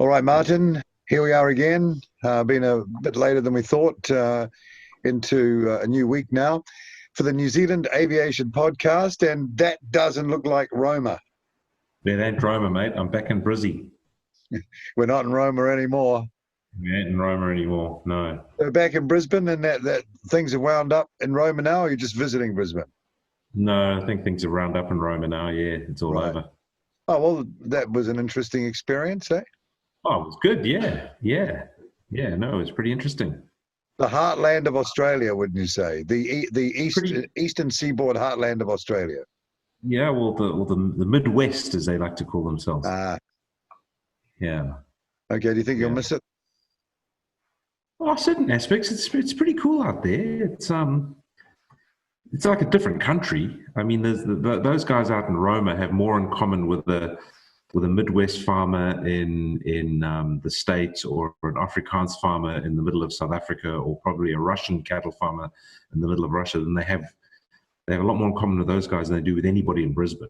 All right, Martin, here we are again. Been a bit later than we thought into a new week now for the New Zealand Aviation Podcast, and that doesn't look like Roma. That ain't Roma, mate. I'm back in Brizzy. We're not in Roma anymore. We ain't in Roma anymore, no. We're back in Brisbane, and that things are wound up in Roma now, or you're just visiting Brisbane? No, I think things are round up in Roma now, yeah. It's all over. Oh, well, that was an interesting experience, eh? Oh, it was good, yeah. No, it was pretty interesting. The heartland of Australia, wouldn't you say? The eastern seaboard heartland of Australia. Yeah, well, the Midwest, as they like to call themselves. Yeah. Okay, do you think you'll miss it? Oh, certain aspects, it's pretty cool out there. It's like a different country. I mean, those guys out in Roma have more in common with a Midwest farmer in the States, or an Afrikaans farmer in the middle of South Africa, or probably a Russian cattle farmer in the middle of Russia, than they have a lot more in common with those guys than they do with anybody in Brisbane.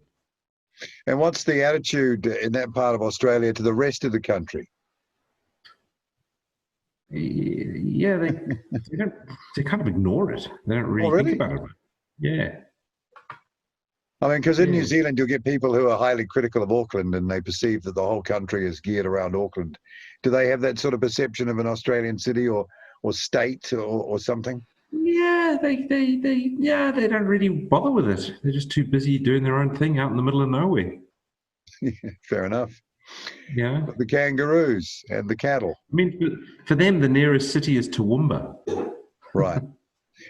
And what's the attitude in that part of Australia to the rest of the country? Yeah, they kind of ignore it. They don't really think about it. Yeah. I mean, because in New Zealand, you'll get people who are highly critical of Auckland, and they perceive that the whole country is geared around Auckland. Do they have that sort of perception of an Australian city or state or something? Yeah, they don't really bother with it. They're just too busy doing their own thing out in the middle of nowhere. Fair enough. Yeah. But the kangaroos and the cattle. I mean, for them, the nearest city is Toowoomba. Right.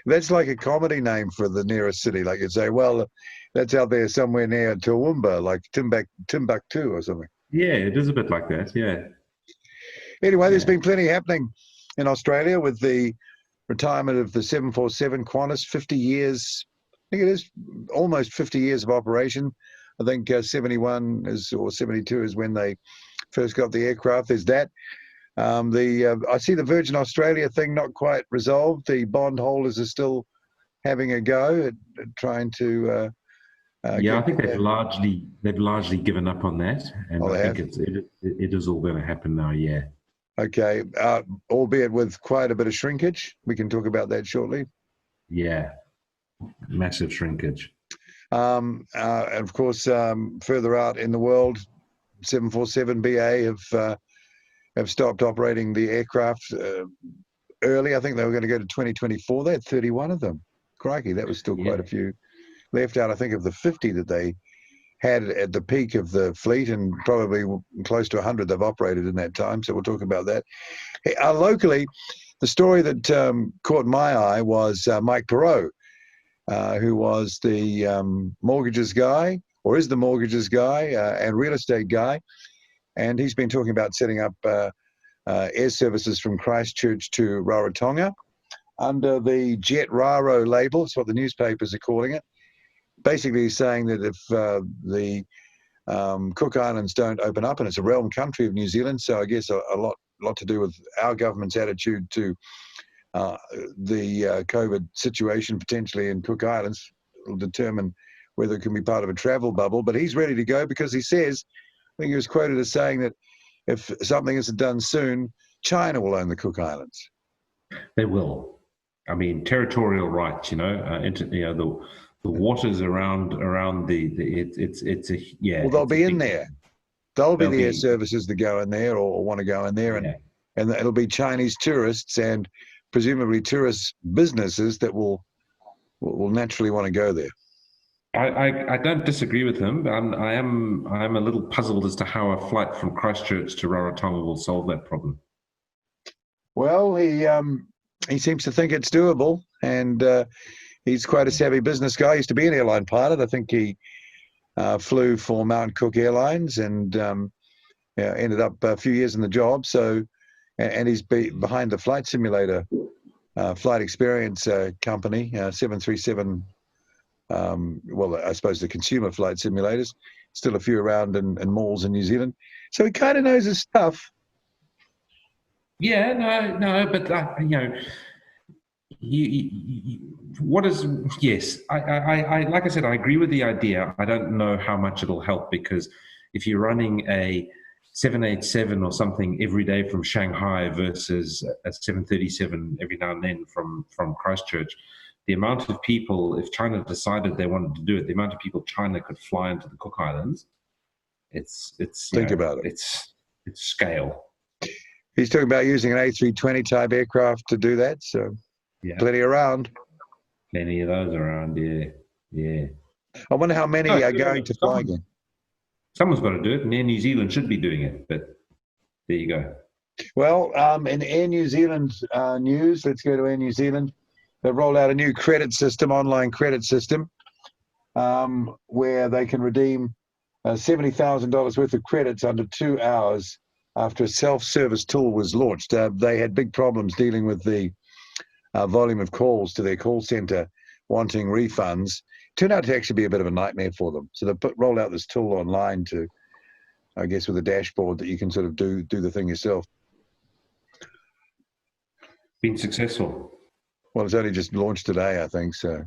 That's like a comedy name for the nearest city. Like you'd say, well, that's out there somewhere near Toowoomba, like Timbuktu or something. Yeah, it is a bit like that, yeah. Anyway, there's been plenty happening in Australia with the retirement of the 747 Qantas, 50 years. I think it is almost 50 years of operation. I think 71 or 72 is when they first got the aircraft. There's that. I see the Virgin Australia thing not quite resolved. The bondholders are still having a go at trying to. I think they've largely given up on that, and I think it is all going to happen now. Yeah. Okay, albeit with quite a bit of shrinkage. We can talk about that shortly. Yeah, massive shrinkage. And of course, further out in the world, 747 BA have stopped operating the aircraft early. I think they were going to go to 2024. They had 31 of them. Crikey, that was still quite a few left out, I think, of the 50 that they had at the peak of the fleet, and probably close to 100 they've operated in that time. So we'll talk about that. Hey, locally, the story that caught my eye was Mike Perot, who was the mortgages guy, or is the mortgages guy and real estate guy. And he's been talking about setting up air services from Christchurch to Rarotonga under the Jet Raro label. It's what the newspapers are calling it. Basically saying that if the Cook Islands don't open up, and it's a realm country of New Zealand, so I guess a lot to do with our government's attitude to the COVID situation potentially in Cook Islands will determine whether it can be part of a travel bubble. But he's ready to go because he says, I think he was quoted as saying that if something isn't done soon, China will own the Cook Islands. They will. I mean, territorial rights. The waters around it's a Well, they'll be in there. They'll be the air services that go in there or want to go in there, and it'll be Chinese tourists and presumably tourist businesses that will naturally want to go there. I don't disagree with him. I'm a little puzzled as to how a flight from Christchurch to Rarotonga will solve that problem. Well, he seems to think it's doable, and he's quite a savvy business guy. He used to be an airline pilot. I think he flew for Mount Cook Airlines and ended up a few years in the job. So, and he's behind the flight simulator, flight experience company, 737. Well, I suppose the consumer flight simulators, still a few around in malls in New Zealand. So he kind of knows his stuff. Yeah, no, but yes, I like I said, I agree with the idea. I don't know how much it'll help, because if you're running a 787 or something every day from Shanghai versus a 737 every now and then from Christchurch, the amount of people, if China decided they wanted to do it, the amount of people China could fly into the Cook Islands, it's Think about it. It's scale. He's talking about using an A320 type aircraft to do that. So plenty around. Plenty of those around, yeah. I wonder how many are going to fly again. Someone's got to do it, and Air New Zealand should be doing it, but there you go. Well, in Air New Zealand news, let's go to Air New Zealand. They've rolled out a new credit system, online credit system, where they can redeem $70,000 worth of credits under 2 hours after a self-service tool was launched. They had big problems dealing with the volume of calls to their call center wanting refunds. Turned out to actually be a bit of a nightmare for them. So they rolled out this tool online to, I guess, with a dashboard that you can sort of do the thing yourself. Been successful. Well, it's only just launched today, I think, so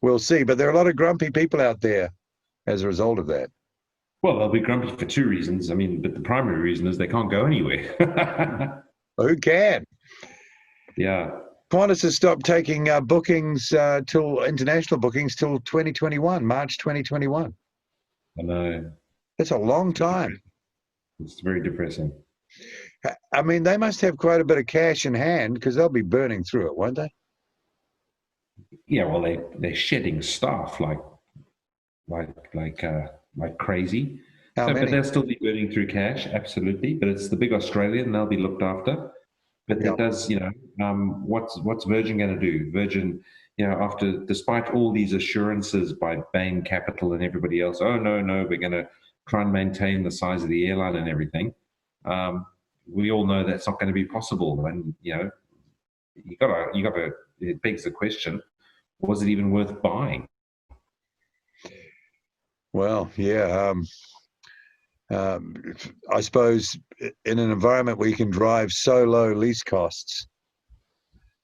we'll see. But there are a lot of grumpy people out there as a result of that. Well, they'll be grumpy for two reasons. I mean, but the primary reason is they can't go anywhere. Who can? Yeah. Qantas has stopped taking bookings international bookings till 2021, March 2021. I know. That's a long time. It's very depressing. I mean, they must have quite a bit of cash in hand because they'll be burning through it, won't they? Yeah, well, they're shedding staff like crazy. But they'll still be burning through cash, absolutely. But it's the big Australian; they'll be looked after. But that does, what's Virgin going to do? Virgin, despite all these assurances by Bain Capital and everybody else, oh no, we're going to try and maintain the size of the airline and everything. We all know that's not going to be possible, and it begs the question: was it even worth buying? Well, yeah. I suppose in an environment where you can drive so low lease costs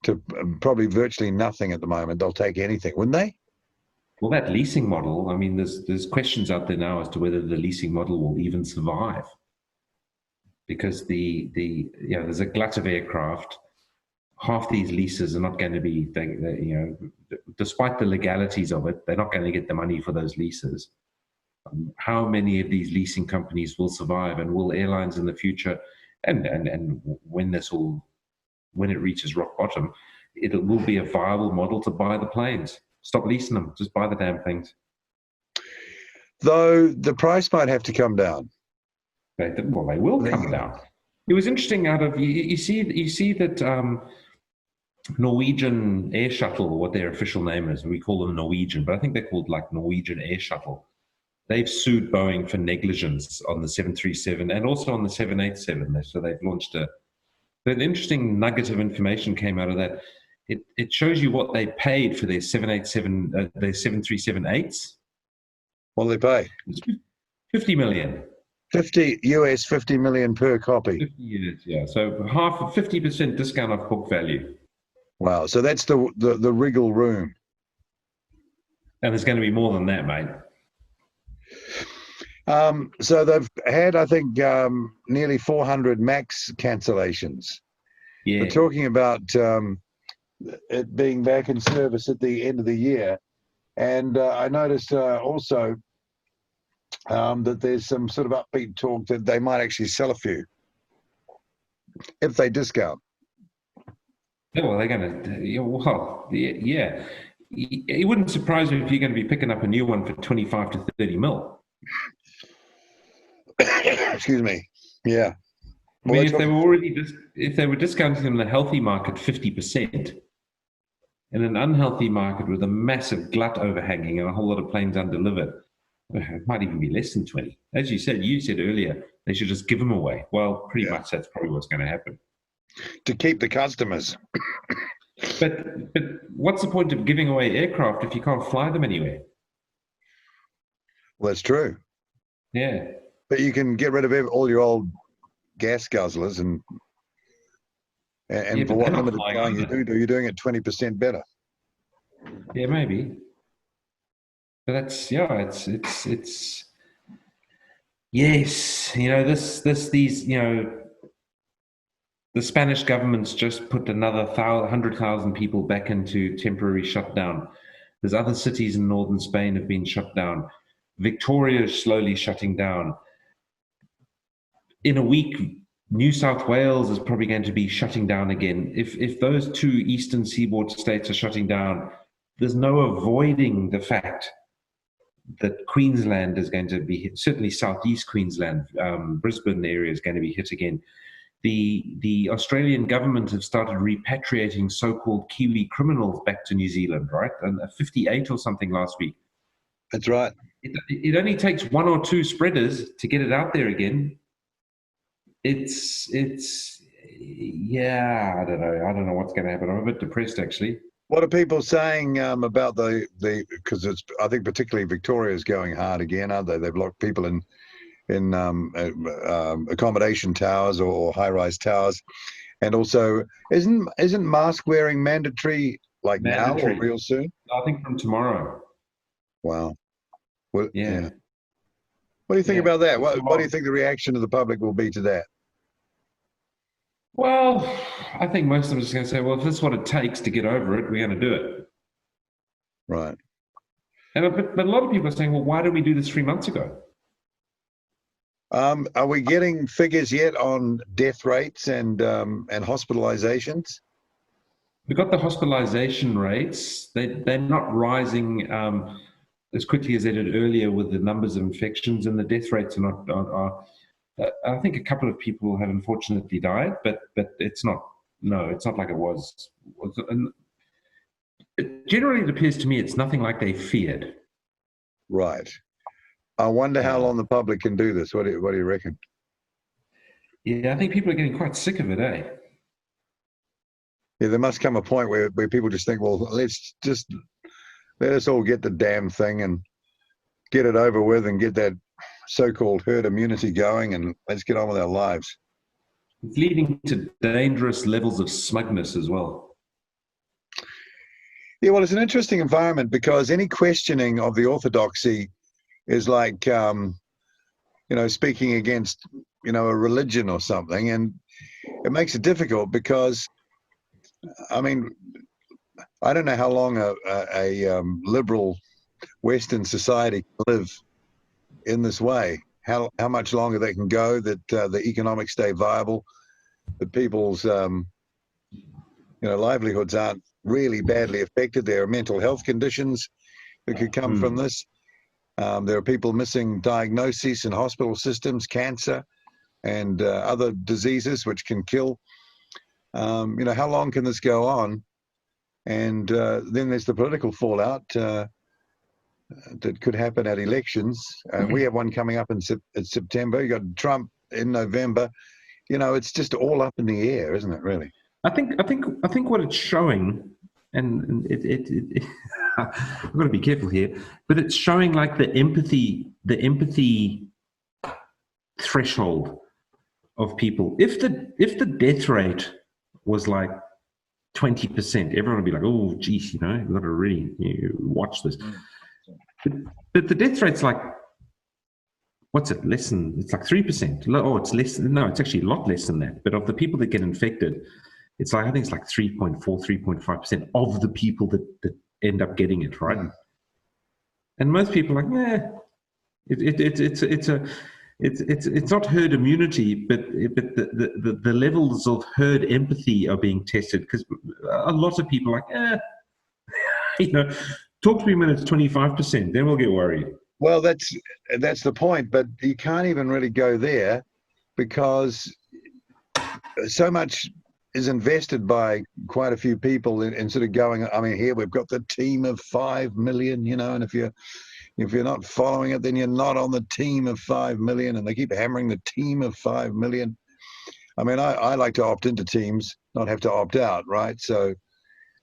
to probably virtually nothing at the moment, they'll take anything, wouldn't they? Well, that leasing model, I mean, there's questions out there now as to whether the leasing model will even survive, because there's a glut of aircraft. Half these leases are not going to be, despite the legalities of it, they're not going to get the money for those leases. How many of these leasing companies will survive, and will airlines in the future, and when it reaches rock bottom, it will be a viable model to buy the planes. Stop leasing them, just buy the damn things. Though the price might have to come down. They will come down. It was interesting. You see that Norwegian Air Shuttle, what their official name is, we call them Norwegian, but I think they're called like Norwegian Air Shuttle. They've sued Boeing for negligence on the 737 and also on the 787. So they've launched an interesting nugget of information came out of that. It shows you what they paid for their 787, their 737-8s. What do they pay? $50 million. $50 million per copy. 50 years, yeah. So 50% discount off book value. Wow. So that's the wriggle room. And there's going to be more than that, mate. So they've had, I think, nearly 400 MAX cancellations. Yeah. They're talking about it being back in service at the end of the year. And I noticed also that there's some sort of upbeat talk that they might actually sell a few if they discount. Yeah, well, they're going to, yeah. It wouldn't surprise me if you're going to be picking up a new one for 25 to 30 mil. Excuse me. Yeah. I mean, if they were discounting them in the healthy market 50%, in an unhealthy market with a massive glut overhanging and a whole lot of planes undelivered, it might even be less than 20. As you said earlier, they should just give them away. Well, pretty much that's probably what's going to happen. To keep the customers. But what's the point of giving away aircraft if you can't fly them anywhere? Well, that's true. Yeah. But you can get rid of all your old gas guzzlers and for what limited flying you do, you're doing it 20% better. Yeah, maybe. But that's, it's Yes, these, the Spanish government's just put another 100,000 people back into temporary shutdown. There's other cities in northern Spain have been shut down. Victoria is slowly shutting down. In a week, New South Wales is probably going to be shutting down again. If those two eastern seaboard states are shutting down, there's no avoiding the fact that Queensland is going to be hit. Certainly southeast Queensland, Brisbane area is going to be hit again. The Australian government have started repatriating so-called Kiwi criminals back to New Zealand, right? And 58 or something last week. That's right. It only takes one or two spreaders to get it out there again. It's yeah, I don't know what's going to happen. I'm a bit depressed, actually. What are people saying about the because I think particularly Victoria is going hard again, aren't they? They've locked people in accommodation towers or high-rise towers, and also isn't mask wearing mandatory now or real soon? I think from tomorrow. Wow. Well, yeah. What do you think about that? What do you think the reaction of the public will be to that? Well, I think most of them are just going to say, well, if this is what it takes to get over it, we're going to do it. Right. But a lot of people are saying, well, why did we do this 3 months ago? Are we getting figures yet on death rates and hospitalizations? We've got the hospitalization rates. They're not rising as quickly as they did earlier with the numbers of infections, and the death rates are not. I think a couple of people have unfortunately died, but it's not. No, it's not like it was. Generally, it appears to me it's nothing like they feared. Right. I wonder how long the public can do this. What do you reckon? Yeah, I think people are getting quite sick of it, eh? Yeah, there must come a point where people just think, well, let us all get the damn thing and get it over with and get that so-called herd immunity going, and let's get on with our lives. It's leading to dangerous levels of smugness as well. Yeah, well, it's an interesting environment because any questioning of the orthodoxy is like, speaking against, a religion or something, and it makes it difficult because, I mean, I don't know how long a liberal Western society can live in this way, how much longer they can go, that the economics stay viable, that people's livelihoods aren't really badly affected. There are mental health conditions that could come from this. There are people missing diagnoses in hospital systems, cancer and other diseases which can kill. How long can this go on? And then there's the political fallout that could happen at elections. And we have one coming up in September. You got Trump in November. It's just all up in the air, isn't it? Really. I think what it's showing, and it I've got to be careful here, but it's showing like the empathy threshold of people. If the death rate was like 20%, everyone would be like, oh, geez, you've got to really watch this. But the death rate's like, what's it? It's like 3%. Oh, it's less. No, it's actually a lot less than that. But of the people that get infected, it's like, I think it's like 3.4, 3.5% of the people that end up getting it, right? And most people are like, it's not herd immunity, but the levels of herd empathy are being tested, because a lot of people are like, talk to me when it's 25%, then we'll get worried. Well, that's the point, but you can't even really go there because so much is invested by quite a few people in sort of going, I mean, here we've got the team of 5 million, and if you're not following it, then you're not on the team of 5 million, and they keep hammering the team of 5 million. I mean, I like to opt into teams, not have to opt out, right? So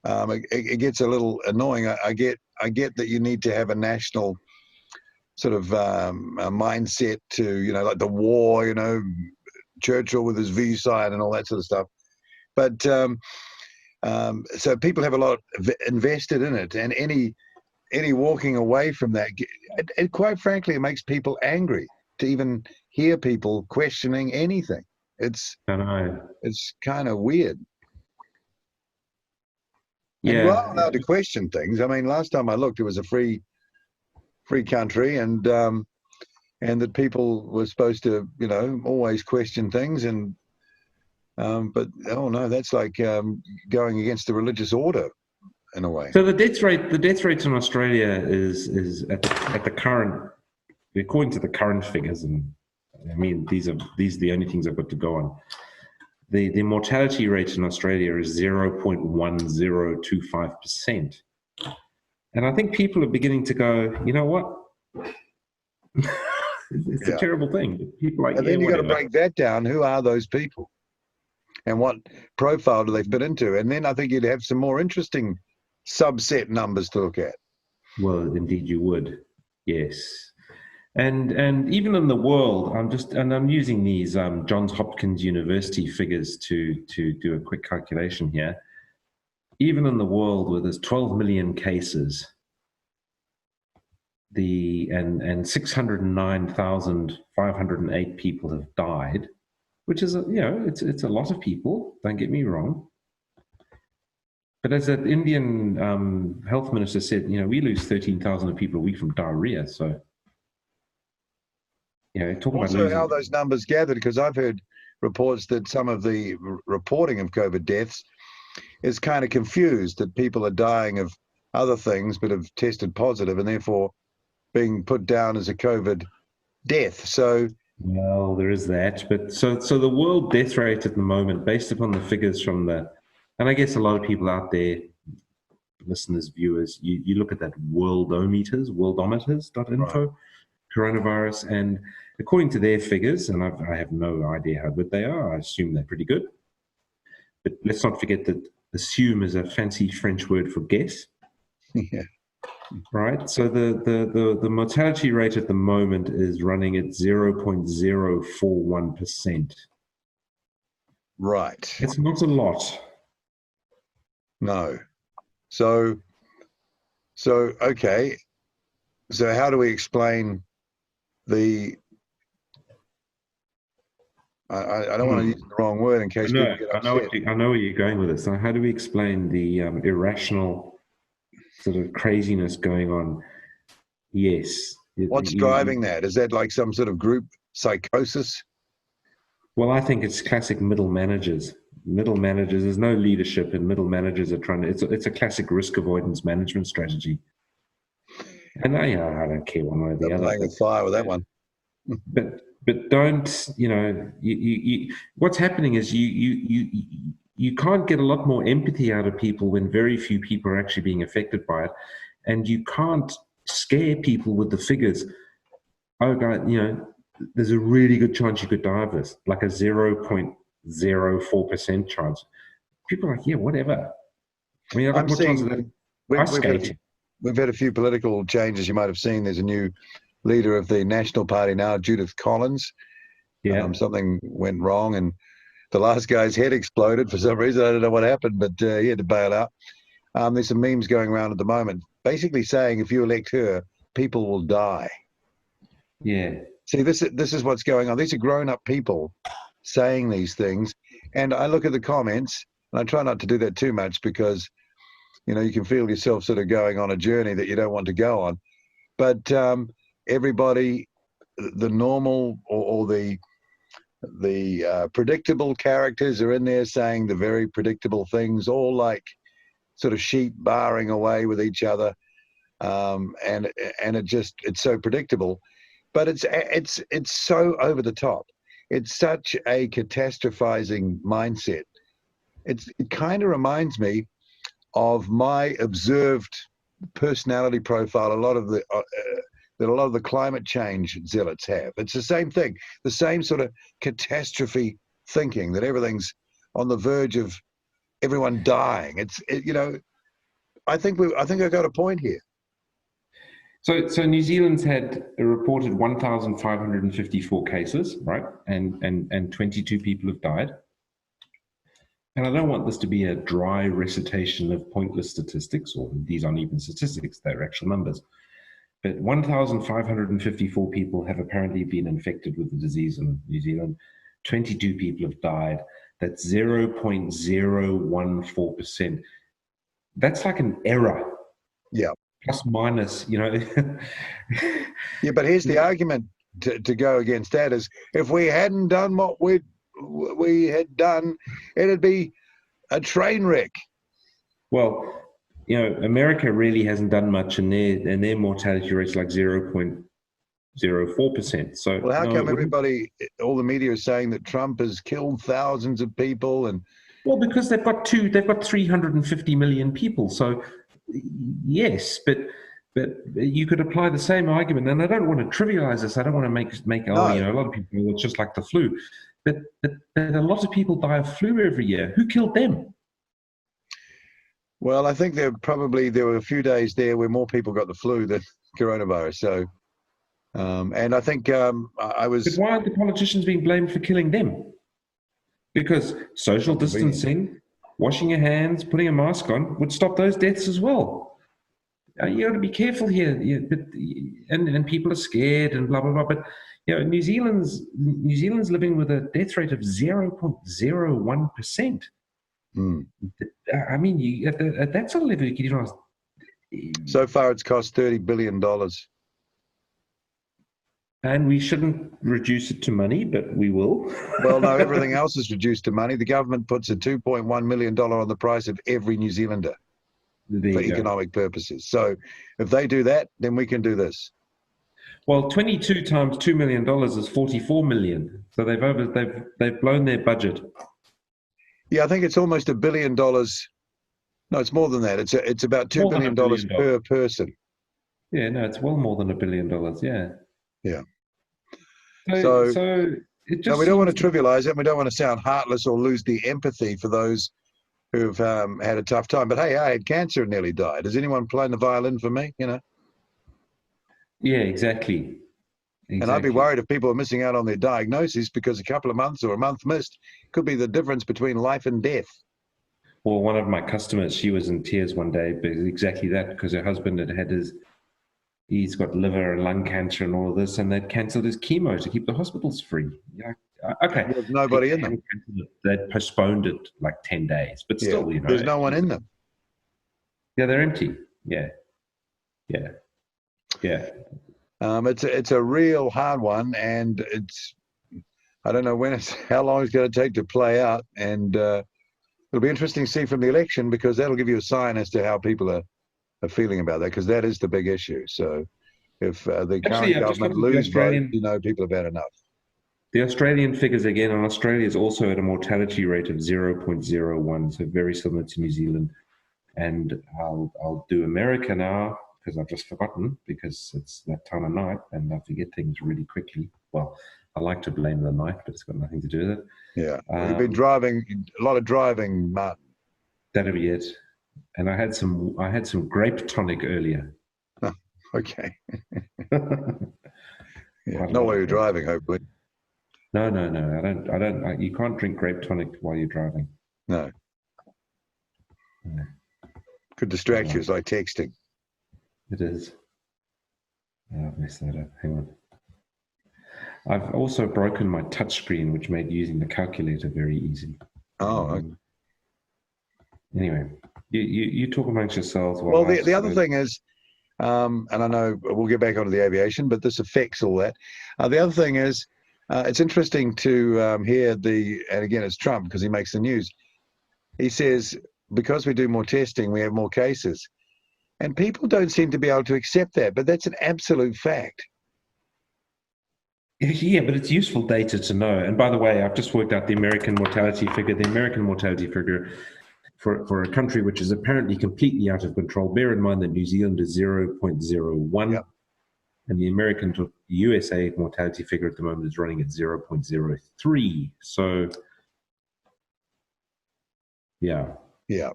it gets a little annoying. I get that you need to have a national sort of a mindset to, like the war, Churchill with his V sign and all that sort of stuff. But so people have a lot invested in it, and any walking away from that, and quite frankly, it makes people angry. to even hear people questioning anything. It's kind of weird. And you are allowed to question things. I mean, last time I looked, it was a free country, and that people were supposed to, always question things. And but oh no, that's like going against the religious order in a way. So the death rate in Australia is at the current, according to the current figures, and I mean these are the only things I've got to go on. The mortality rate in Australia is 0.1025%. And I think people are beginning to go, you know what? It's a terrible thing. People are like, and then you've got to break that down. Who are those people? And what profile do they fit into? And then I think you'd have some more interesting subset numbers to look at. Well, indeed you would. Yes. And even in the world, I'm using these Johns Hopkins University figures to do a quick calculation here. Even in the world where there's 12 million cases, and 609,508 people have died, which is it's a lot of people. Don't get me wrong. But as that Indian health minister said, we lose 13,000 people a week from diarrhea. So, talking also about losing. How those numbers gathered, because I've heard reports that some of the reporting of COVID deaths is kind of confused, that people are dying of other things but have tested positive and therefore being put down as a COVID death. So, well, there is that. But so the world death rate at the moment, based upon the figures from and I guess a lot of people out there, listeners, viewers, you look at that worldometers.info, right. Coronavirus, and according to their figures, and I have no idea how good they are, I assume they're pretty good. But let's not forget that assume is a fancy French word for guess. Yeah. Right. So the mortality rate at the moment is running at 0.041%. Right. It's not a lot. No. So okay. So how do we explain the? I don't want to use the wrong word in case people get upset. I know where you're going with this. So how do we explain the irrational sort of craziness going on? Yes. What's driving that? Is that like some sort of group psychosis? Well, I think it's classic middle managers. Middle managers, there's no leadership, and middle managers are trying to. It's a classic risk avoidance management strategy. And I don't care one way or the other. Playing with fire with that one. But don't, you what's happening is you can't get a lot more empathy out of people when very few people are actually being affected by it, and you can't scare people with the figures. Oh, God, there's a really good chance you could die of this, like a 0.04% chance. People are like, yeah, whatever. I mean, I'm seeing, we've had a few political changes. You might have seen there's a new leader of the National Party now, Judith Collins. Yeah. Something went wrong, and the last guy's head exploded for some reason. I don't know what happened, but he had to bail out. There's some memes going around at the moment, basically saying if you elect her, people will die. Yeah. See, this is what's going on. These are grown-up people saying these things, and I look at the comments, and I try not to do that too much because, you can feel yourself sort of going on a journey that you don't want to go on. But everybody, the normal or the predictable characters are in there saying the very predictable things, all like sort of sheep barring away with each other, and it's so predictable. But it's so over the top. It's such a catastrophizing mindset. It kind of reminds me of my observed personality profile. A lot of the climate change zealots have. It's the same thing. The same sort of catastrophe thinking that everything's on the verge of everyone dying. I think I got a point here. So New Zealand's had reported 1,554 cases, right? And 22 people have died. And I don't want this to be a dry recitation of pointless statistics, or these aren't even statistics, they're actual numbers. But 1,554 people have apparently been infected with the disease in New Zealand. 22 people have died. That's 0.014%. That's like an error. Yeah. Plus minus, Yeah, but here's the argument to go against that is if we hadn't done what we had done, it'd be a train wreck. Well, America really hasn't done much, and their mortality rate's like 0.04%. So, well, how come all the media is saying that Trump has killed thousands of people? And well, because they've got 350 million people. So, yes, but you could apply the same argument, and I don't want to trivialize this. I don't want to make a lot of people, it's just like the flu, but a lot of people die of flu every year. Who killed them? Well, I think there were a few days there where more people got the flu than coronavirus. So, and I think I was. But why aren't the politicians being blamed for killing them? Because social distancing, washing your hands, putting a mask on would stop those deaths as well. You got to be careful here, and people are scared and blah blah blah. But New Zealand's living with a death rate of 0.01%. I mean, at that sort of level, so far it's cost $30 billion. And we shouldn't reduce it to money, but we will. Well, no, everything else is reduced to money. The government puts a $2.1 million on the price of every New Zealander for economic purposes. So if they do that, then we can do this. Well, 22 times $2 million is 44 million. So they've blown their budget. Yeah, I think it's almost $1 billion. No, it's more than that. It's about $2 billion per person. Yeah, no, it's well more than $1 billion. Yeah. Yeah. So it just. No, we don't want to trivialize it. We don't want to sound heartless or lose the empathy for those who've had a tough time. But hey, I had cancer and nearly died. Has anyone playing the violin for me? Yeah, exactly. And I'd be worried if people are missing out on their diagnosis because a couple of months or a month missed could be the difference between life and death. Well, one of my customers, she was in tears one day, but exactly that, because her husband he's got liver and lung cancer and all of this, and they'd cancelled his chemo to keep the hospitals free. Yeah, okay. There's nobody in them. They'd postponed it like 10 days, but still, there's no one in them. Yeah, they're empty. Yeah. It's a real hard one, and I don't know how long it's going to take to play out, and it'll be interesting to see from the election because that'll give you a sign as to how people are feeling about that, because that is the big issue. So if the current government lose vote, people have had enough. The Australian figures again, and Australia is also at a mortality rate of 0.01, so very similar to New Zealand. And I'll do America now, because I've just forgotten, because it's that time of night and I forget things really quickly. Well, I like to blame the night, but it's got nothing to do with it. Yeah. You've been driving, a lot of driving, Martin. That'll be it. And I had some grape tonic earlier. Oh, okay. Not while you're driving, hopefully. No. I don't. You can't drink grape tonic while you're driving. No. Could distract you. It's like texting. It is. I've messed that up. Hang on. I've also broken my touchscreen, which made using the calculator very easy. Oh. Okay. Anyway, you talk amongst yourselves. Well, the other thing is, and I know we'll get back onto the aviation, but this affects all that. The other thing is, it's interesting to hear and again, it's Trump because he makes the news. He says, because we do more testing, we have more cases. And people don't seem to be able to accept that, but that's an absolute fact. Yeah, but it's useful data to know. And by the way, I've just worked out the American mortality figure. The American mortality figure for a country which is apparently completely out of control. Bear in mind that New Zealand is 0.01, yep. And the American to USA mortality figure at the moment is running at 0.03. So, yeah. Yeah.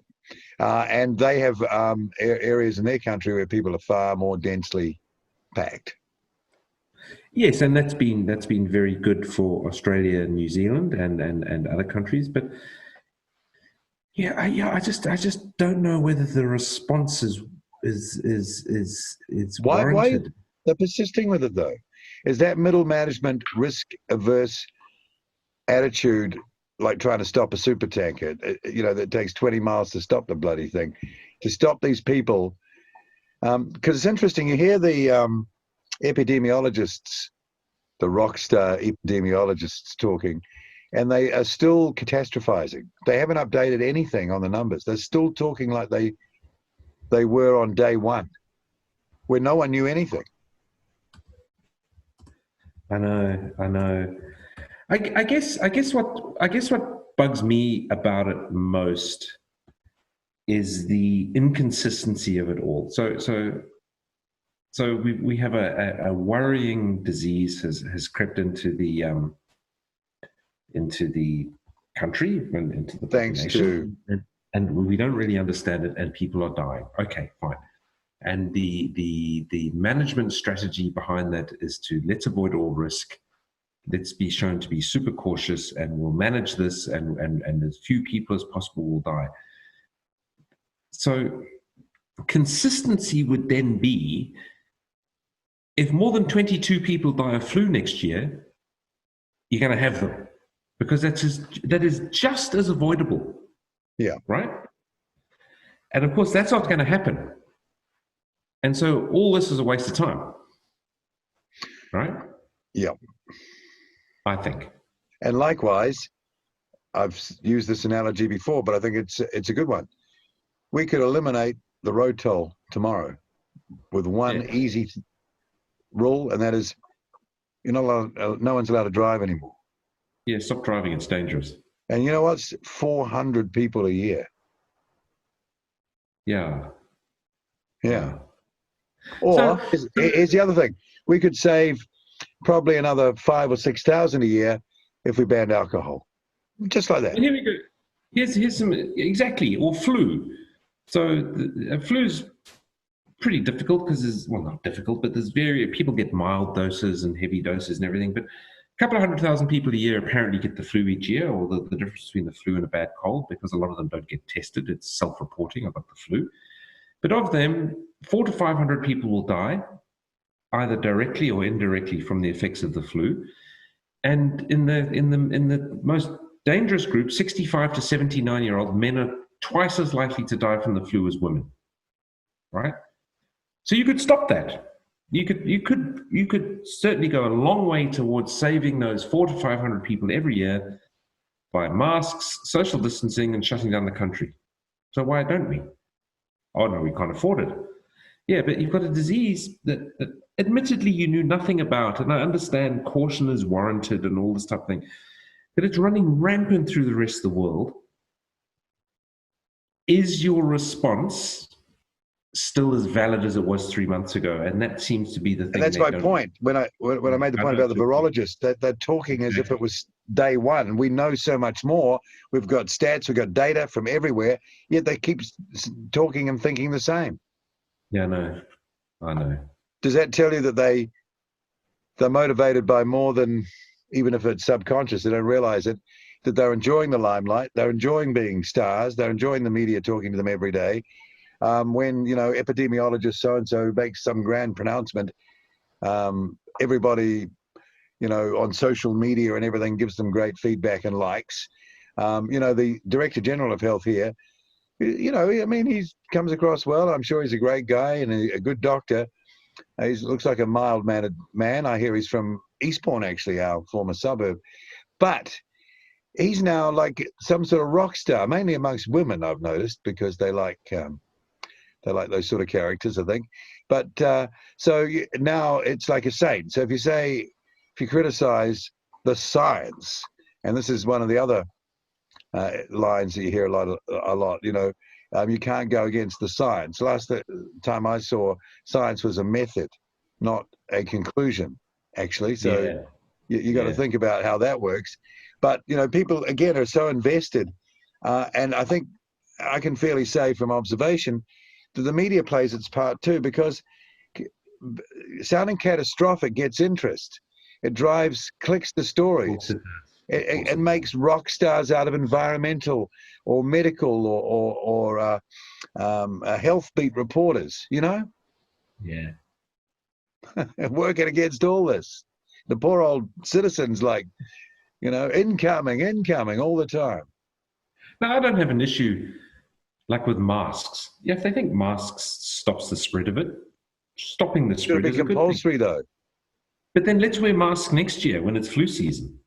And they have areas in their country where people are far more densely packed. Yes, and that's been very good for Australia and New Zealand and other countries. But I just don't know whether the response is warranted. They're persisting with it, though. Is that middle management risk-averse attitude like trying to stop a super tanker? That takes 20 miles to stop the bloody thing. To stop these people, because it's interesting. You hear the epidemiologists, the rock star epidemiologists talking, and they are still catastrophizing. They haven't updated anything on the numbers. They're still talking like they were on day one, where no one knew anything. I know. I guess what bugs me about it most is the inconsistency of it all. So we have a worrying disease has crept into the country and into the population, and we don't really understand it, and people are dying. Okay, fine. And the management strategy behind that is to let's avoid all risk. Let's be shown to be super cautious, and we'll manage this, and as few people as possible will die. So consistency would then be, if more than 22 people die of flu next year, you're going to have them, because that is just as avoidable. Yeah. Right? And of course, that's not going to happen. And so all this is a waste of time. Right? Yeah. I think. And likewise, I've used this analogy before, but I think it's a good one. We could eliminate the road toll tomorrow with one easy rule, and that is no one's allowed to drive anymore. Yeah, stop driving. It's dangerous. And you know what's 400 people a year? Yeah. Or here's the other thing. We could save probably another 5,000 or 6,000 a year if we banned alcohol. Just like that. Well, here we go. Here's some, exactly, or flu. So the flu's pretty difficult because there's, well, not difficult, but there's people get mild doses and heavy doses and everything, but a couple of 100,000 people a year apparently get the flu each year, or the difference between the flu and a bad cold, because a lot of them don't get tested. It's self-reporting, I've got the flu. But of them, 400 to 500 people will die, either directly or indirectly from the effects of the flu. And in the most dangerous group, 65 to 79-year-old men are twice as likely to die from the flu as women. Right? So you could stop that. You could certainly go a long way towards saving those 400 to 500 people every year by masks, social distancing, and shutting down the country. So why don't we? Oh no, we can't afford it. Yeah, but you've got a disease that admittedly you knew nothing about, and I understand caution is warranted and all this type of thing, but it's running rampant through the rest of the world. Is your response still as valid as it was 3 months ago? And that seems to be the thing. And that's my point. When I made the point about the virologists, that they're talking as if it was day one. We know so much more. We've got stats, we've got data from everywhere, yet they keep talking and thinking the same. Yeah, I know. Does that tell you that they're motivated by more than, even if it's subconscious, they don't realize it, that they're enjoying the limelight, they're enjoying being stars, they're enjoying the media talking to them every day. When, epidemiologist so-and-so makes some grand pronouncement, everybody, on social media and everything gives them great feedback and likes. The Director General of Health here, he comes across well. I'm sure he's a great guy and a good doctor. He looks like a mild-mannered man. I hear he's from Eastbourne, actually, our former suburb. But he's now like some sort of rock star, mainly amongst women, I've noticed, because they like those sort of characters, I think. But so now it's like a saint. So if you criticize the science, and this is one of the other lines that you hear a lot, you can't go against the science. Last time I saw, science was a method, not a conclusion, actually. So you got to think about how that works. But, people, again, are so invested. And I think I can fairly say from observation that the media plays its part too, because sounding catastrophic gets interest. It drives clicks to stories. It makes rock stars out of environmental or medical or health beat reporters, Yeah. working against all this. The poor old citizens, like, incoming all the time. Now, I don't have an issue like with masks. Yeah, if they think masks stops the spread of it, stopping the It's going spread to is be a good thing. compulsory, though. But then let's wear masks next year when it's flu season.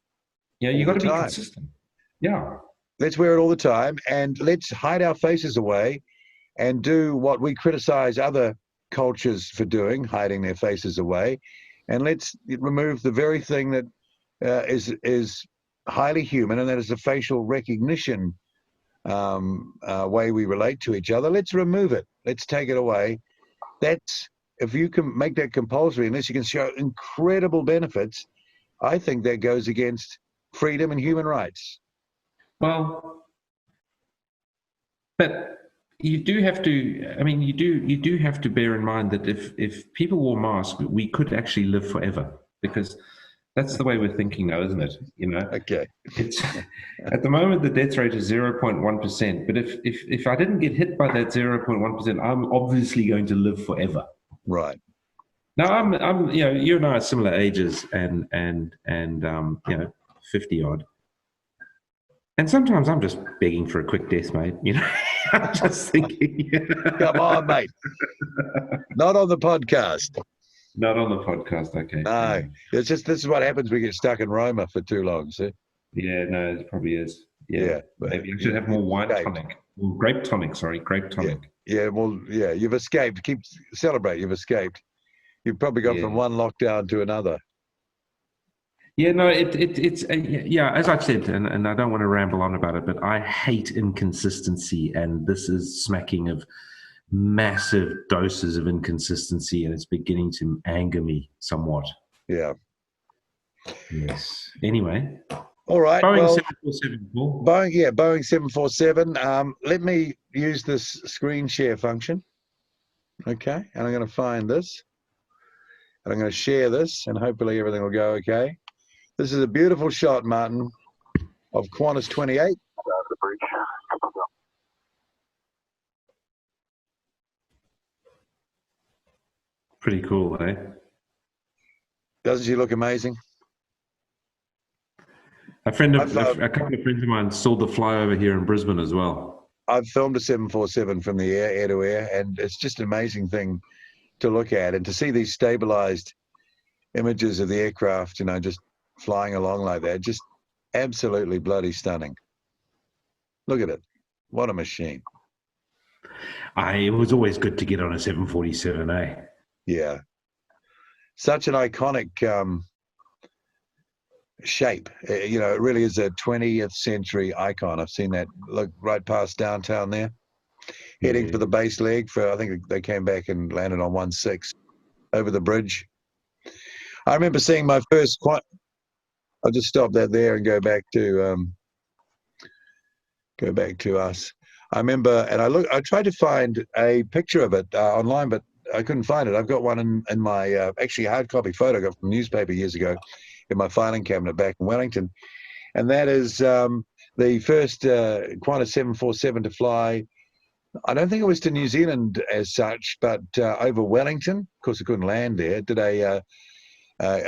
You got to be consistent. Yeah. Let's wear it all the time, and let's hide our faces away and do what we criticize other cultures for doing, hiding their faces away. And let's remove the very thing that is highly human, and that is the facial recognition way we relate to each other. Let's remove it. Let's take it away. If you can make that compulsory, unless you can show incredible benefits, I think that goes against freedom and human rights. Well, but you do have to. I mean, you do have to bear in mind that if people wore masks, we could actually live forever, because that's the way we're thinking now, isn't it? Okay. It's at the moment the death rate is 0.1%. But if I didn't get hit by that 0.1%, I'm obviously going to live forever. Right. Now I'm you and I are similar ages, and 50 odd. And sometimes I'm just begging for a quick death, mate. I'm just thinking. Come on, mate. Not on the podcast. Not on the podcast, okay. No, it's just this is what happens when we get stuck in Roma for too long, see? Yeah, no, it probably is. Yeah. Maybe you should have more wine tonic. Well, grape tonic, sorry, grape tonic. Yeah, well, yeah, you've escaped. Celebrate, you've escaped. You've probably gone from one lockdown to another. Yeah, no, it's as I've said, and I don't want to ramble on about it, but I hate inconsistency, and this is smacking of massive doses of inconsistency, and it's beginning to anger me somewhat. Yeah. Yes. Anyway. All right. Boeing 747. Boeing 747. Let me use this screen share function. Okay, and I'm going to find this, and I'm going to share this, and hopefully everything will go okay. This is a beautiful shot, Martin, of Qantas 28. Pretty cool, eh? Doesn't she look amazing? A couple of friends of mine saw the flyover here in Brisbane as well. I've filmed a 747 from the air to air, and it's just an amazing thing to look at, and to see these stabilized images of the aircraft, just flying along like that, just absolutely bloody stunning. Look at it. What a machine. It was always good to get on a 747, eh? Yeah. Such an iconic shape. It really is a 20th century icon. I've seen that look right past downtown there, heading for the base leg I think they came back and landed on 16 over the bridge. I remember seeing my first I'll just stop that there and go back to us. I remember, and I tried to find a picture of it online, but I couldn't find it. I've got one in my actually hard copy photo I got from the newspaper years ago in my filing cabinet back in Wellington, and that is the first Qantas 747 to fly. I don't think it was to New Zealand as such, but over Wellington. Of course, it couldn't land there. It did a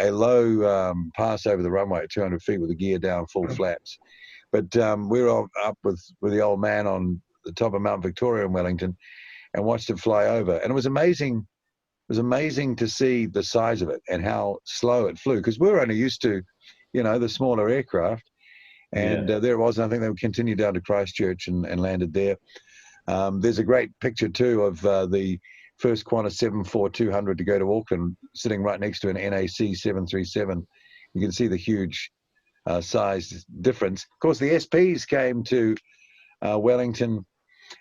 low pass over the runway at 200 feet with the gear down, full flaps. But we were up with the old man on the top of Mount Victoria in Wellington and watched it fly over. And it was amazing. It was amazing to see the size of it and how slow it flew, because we were only used to, the smaller aircraft. And there it was. And I think they would continue down to Christchurch and landed there. There's a great picture, too, of the first Qantas 747-200 to go to Auckland, sitting right next to an NAC 737. You can see the huge size difference. Of course, the SPs came to Wellington,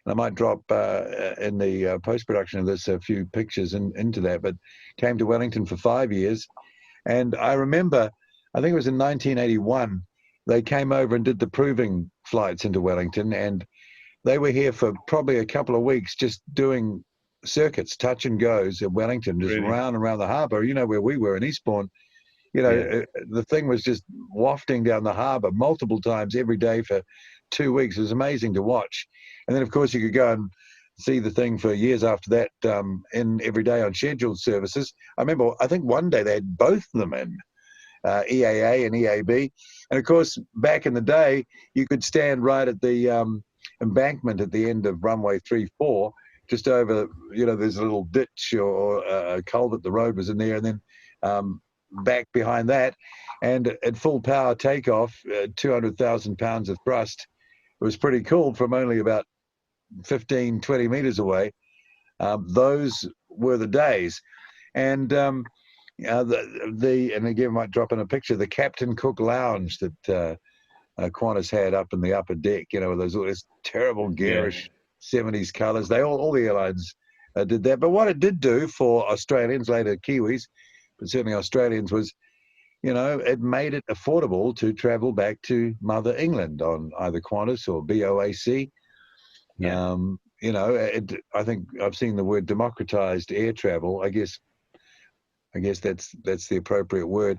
and I might drop in the post-production of this a few pictures into that, but came to Wellington for 5 years. And I remember, I think it was in 1981, they came over and did the proving flights into Wellington, and they were here for probably a couple of weeks just doing circuits, touch and goes at Wellington, just round and around the harbour. Where we were in Eastbourne, the thing was just wafting down the harbour multiple times every day for 2 weeks. It was amazing to watch. And then, of course, you could go and see the thing for years after that in every day on scheduled services. I remember, I think one day they had both of them in, EAA and EAB. And of course, back in the day, you could stand right at the embankment at the end of runway 34, just over, there's a little ditch or a culvert, the road was in there, and then back behind that, and at full power takeoff, 200,000 pounds of thrust. It was pretty cool from only about 15, 20 meters away. Those were the days. And and again, I might drop in a picture, the Captain Cook Lounge that Qantas had up in the upper deck, with those terrible garish 70s colours. All the airlines did that. But what it did do for Australians, later Kiwis, but certainly Australians, was, it made it affordable to travel back to Mother England on either Qantas or BOAC. Yeah. I think I've seen the word democratized air travel. I guess that's the appropriate word.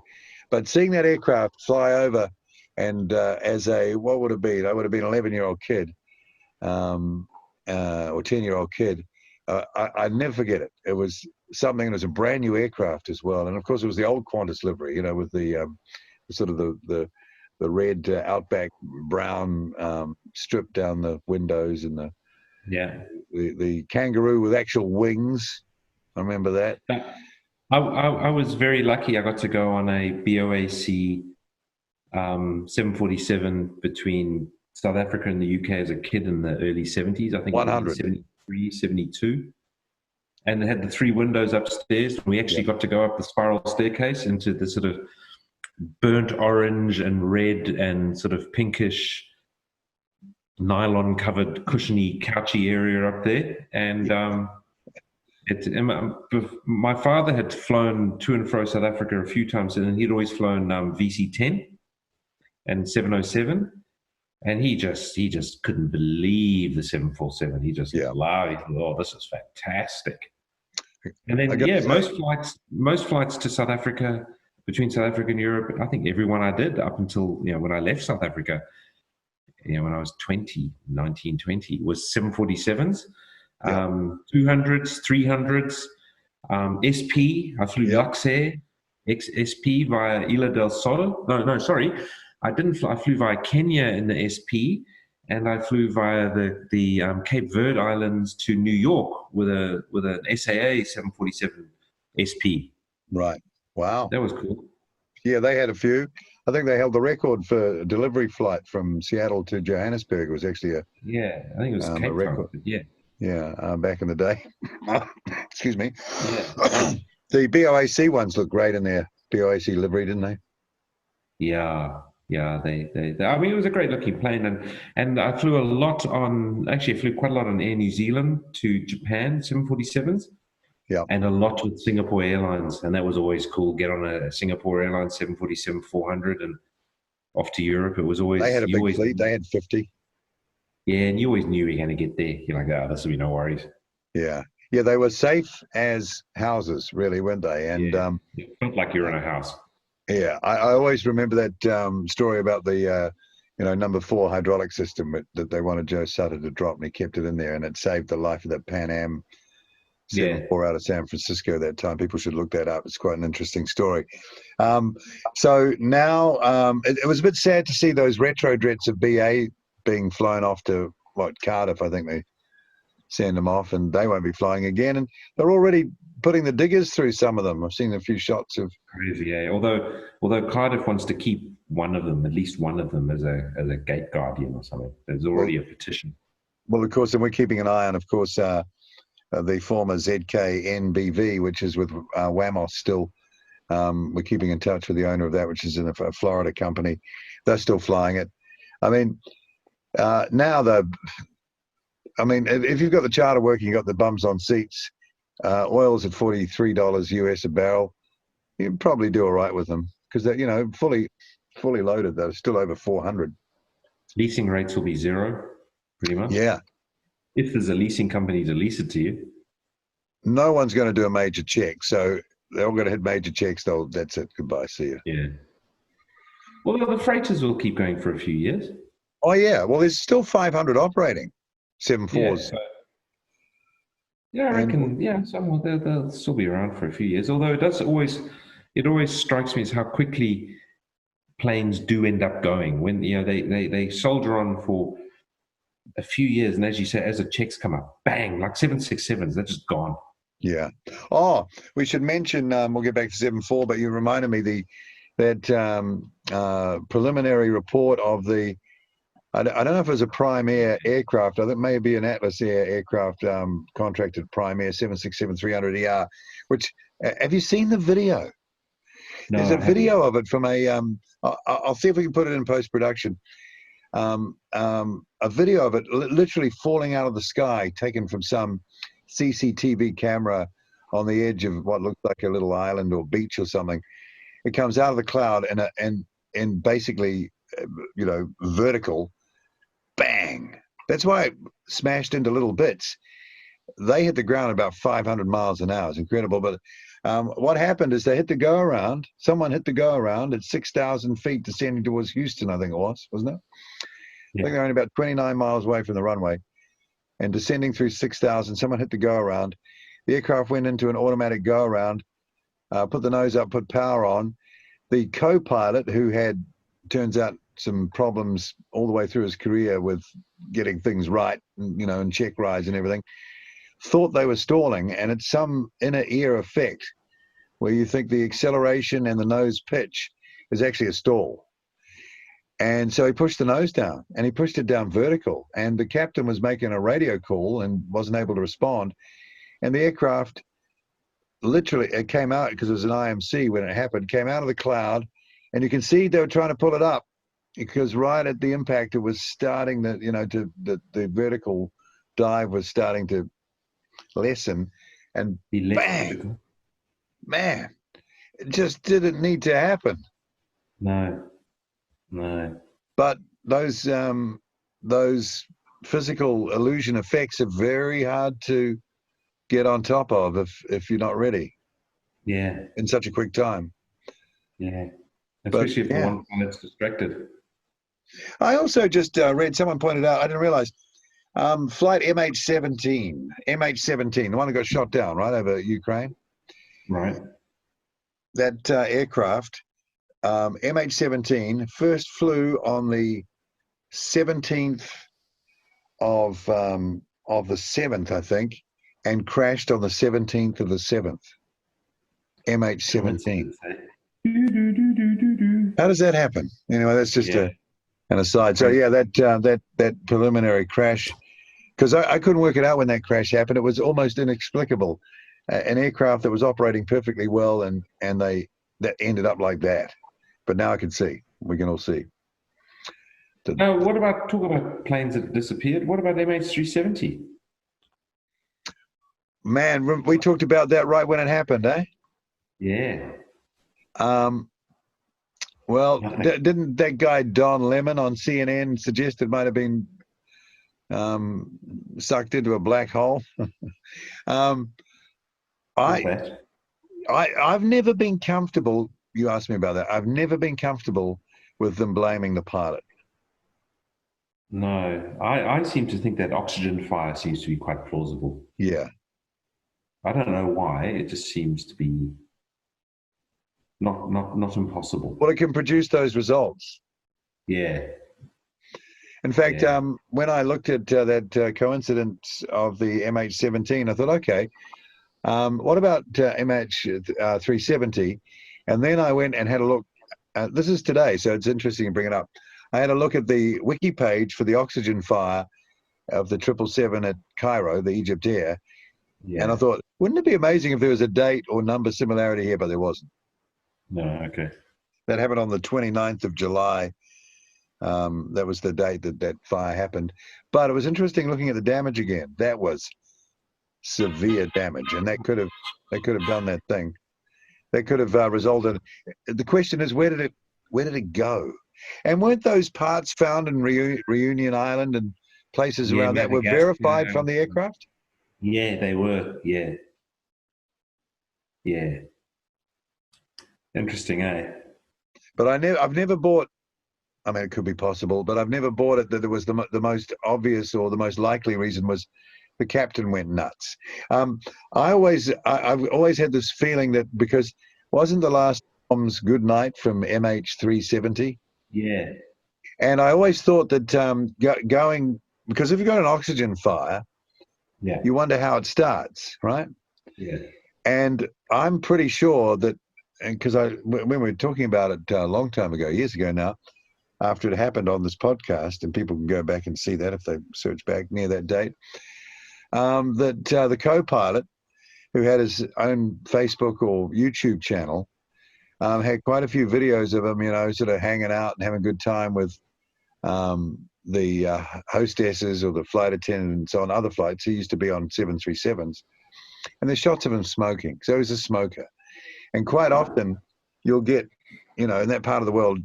But seeing that aircraft fly over, and what would it be? I would have been an 11-year-old kid, or 10-year-old kid. I never forget it. It was something. It was a brand new aircraft as well, and of course it was the old Qantas livery, with the sort of the red Outback brown strip down the windows, and the kangaroo with actual wings. I remember that. I was very lucky. I got to go on a BOAC 747 between South Africa and the UK as a kid in the early 70s. I think 100. 73, 72. And it had the 3 windows upstairs. We actually got to go up the spiral staircase into the sort of burnt orange and red and sort of pinkish nylon covered cushiony couchy area up there. And my father had flown to and fro South Africa a few times, and he'd always flown VC-10 and 707. And he just couldn't believe the 747. He just loved it. Oh, this is fantastic. And then, most flights to South Africa, between South Africa and Europe, I think every one I did up until, when I left South Africa, when I was 20, was 747s, 200s, 300s, SP. I flew Luxair, SP via Ilha del Sol. No, sorry. I didn't fly. I flew via Kenya in the SP, and I flew via the Cape Verde Islands to New York with an SAA 747 SP. Right. Wow. That was cool. Yeah, they had a few. I think they held the record for a delivery flight from Seattle to Johannesburg. It was actually I think it was Cape record. Town. Yeah, back in the day. Excuse me. Yeah. The BOAC ones looked great in their BOAC livery, didn't they? Yeah. They I mean, it was a great looking plane, and I flew I flew quite a lot on Air New Zealand to Japan, 747s. Yeah. And a lot with Singapore Airlines, and that was always cool. Get on a Singapore Airlines 747-400 and off to Europe. It was always... They had a big fleet. They had 50. Yeah, and you always knew you were going to get there. You're like, this will be no worries. Yeah. Yeah, they were safe as houses, really, weren't they? And it felt like you were in a house. Yeah, I always remember that story about the number 4 hydraulic system that they wanted Joe Sutter to drop, and he kept it in there, and it saved the life of that Pan Am 74 out of San Francisco at that time. People should look that up. It's quite an interesting story. So now it was a bit sad to see those retro jets of BA being flown off to Cardiff. I think they send them off, and they won't be flying again. And they're already putting the diggers through some of them. I've seen a few shots of. Crazy, yeah. Although Cardiff wants to keep at least one of them, as a gate guardian or something. There's already a petition. Well, of course, and we're keeping an eye on, of course, the former ZKNBV, which is with Wamos still. We're keeping in touch with the owner of that, which is in a Florida company. They're still flying it. I mean, if you've got the charter working, you've got the bums on seats. Oil's at $43 US a barrel. You can probably do all right with them because they're fully loaded. They're still over 400. Leasing rates will be 0, pretty much. Yeah. If there's a leasing company to lease it to you. No one's going to do a major check, so they're all going to hit major checks. That's it. Goodbye. See you. Yeah. Well, the freighters will keep going for a few years. Oh yeah. Well, there's still 500 operating 747s. Yeah, I And reckon. Yeah, some they'll still be around for a few years. Although it always strikes me as how quickly planes do end up going when they soldier on for a few years, and as you say, as the checks come up, bang, like 767s, they're just gone. yeah. Oh, we should mention. We'll get back to 74, but you reminded me that preliminary report of the. I don't know if it was a Prime Air aircraft. I think it may be an Atlas Air aircraft contracted Prime Air 767-300ER. Which have you seen the video? No, There's I a haven't. video of it from a. I'll see if we can put it in post production. A video of it literally falling out of the sky, taken from some CCTV camera on the edge of what looks like a little island or beach or something. It comes out of the cloud and basically, vertical, bang. That's why it smashed into little bits. They hit the ground about 500 miles an hour. It's incredible. But what happened is they hit the go around. Someone hit the go around at 6,000 feet descending towards Houston, I think it was, wasn't it? I think they're only about 29 miles away from the runway and descending through 6,000. Someone hit the go around. The aircraft went into an automatic go around, put the nose up, put power on. The co-pilot, who had, turns out, some problems all the way through his career with getting things right, and check rides and everything, thought they were stalling. And it's some inner ear effect where you think the acceleration and the nose pitch is actually a stall. And so he pushed the nose down, and he pushed it down vertical. And the captain was making a radio call and wasn't able to respond. And the aircraft literally, it came out, because it was an IMC when it happened, came out of the cloud. And you can see they were trying to pull it up, because right at the impact, it was starting the vertical dive was starting to lessen. And bang, Vertical. man, it just didn't need to happen. No. But those physical illusion effects are very hard to get on top of if you're not ready. Yeah. In such a quick time. Yeah. But Especially if the yeah, one pilot's distracted. I also just read, someone pointed out, I didn't realize, flight MH17, the one that got shot down right over Ukraine. Right. That aircraft, MH17, first flew on the 17th of the 7th, I think, and crashed on the 17th of the 7th. MH17. How does that happen? Anyway, that's just an aside. So yeah, that preliminary crash, because I couldn't work it out when that crash happened. It was almost inexplicable. An aircraft that was operating perfectly well, and that ended up like that. But now I can see. We can all see. Now, talk about planes that disappeared? What about MH370? Man, we talked about that right when it happened, eh? Yeah. Well, didn't that guy Don Lemon on CNN suggest it might have been sucked into a black hole? I've never been comfortable. You asked me about that. I've never been comfortable with them blaming the pilot. No, I seem to think that oxygen fire seems to be quite plausible. Yeah. I don't know why. It just seems to be not impossible. Well, it can produce those results. Yeah. In fact, when I looked at that coincidence of the MH17, I thought, okay, what about MH370? And then I went and had a look. This is today, so it's interesting to bring it up. I had a look at the wiki page for the oxygen fire of the 777 at Cairo, the Egypt Air. Yeah. And I thought, wouldn't it be amazing if there was a date or number similarity here, but there wasn't. No, okay. That happened on the 29th of July. That was the date that fire happened. But it was interesting looking at the damage again. That was severe damage, and that could have done that thing. That could have resulted. The question is, where did it go? And weren't those parts found in Reunion Island and places around that were verified from the aircraft? Yeah, they were. Yeah. Interesting, eh? But I've never bought. I mean, it could be possible, but I've never bought it that there was the most obvious or the most likely reason was the captain went nuts. I've always had this feeling that because wasn't the last bombs good night from MH370? Yeah. And I always thought that going, because if you've got an oxygen fire, Yeah. you wonder how it starts, right? Yeah. And I'm pretty sure that, because when we were talking about it a long time ago, years ago now, after it happened on this podcast, and people can go back and see that if they search back near that date, that the co-pilot, who had his own Facebook or YouTube channel, had quite a few videos of him, sort of hanging out and having a good time with the hostesses or the flight attendants on other flights. He used to be on 737s. And there's shots of him smoking. So he's a smoker. And quite often you'll get, in that part of the world,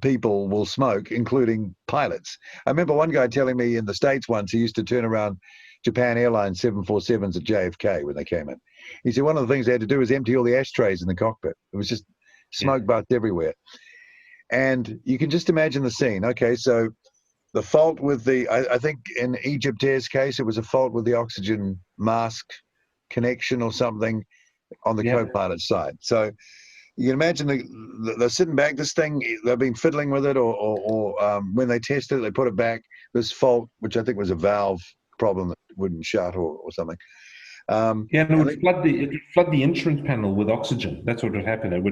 people will smoke, including pilots. I remember one guy telling me in the States once he used to turn around Japan Airlines 747s at JFK when they came in. He said one of the things they had to do was empty all the ashtrays in the cockpit. It was just smoke butts everywhere. And you can just imagine the scene. Okay, so the fault with I think in Egypt Air's case, it was a fault with the oxygen mask connection or something on the co-pilot side. So you can imagine they're sitting back, this thing, they've been fiddling with it, or when they tested it, they put it back, this fault, which I think was a valve problem that wouldn't shut or something. And it would flood the instrument panel with oxygen. That's what would happen. It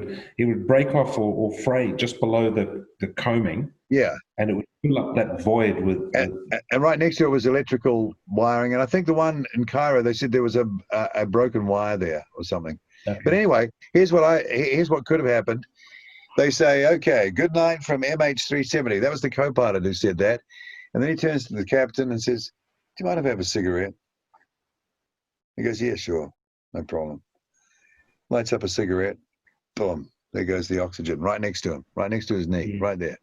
would break off or fray just below the coaming. Yeah. And it would fill up that void with... And right next to it was electrical wiring. And I think the one in Cairo, they said there was a broken wire there or something. Okay. But anyway, here's what could have happened. They say, okay, good night from MH370. That was the co-pilot who said that. And then he turns to the captain and says, do you mind if I have a cigarette? He goes, yeah, sure, no problem. Lights up a cigarette, boom, there goes the oxygen right next to him, right next to his knee, right there.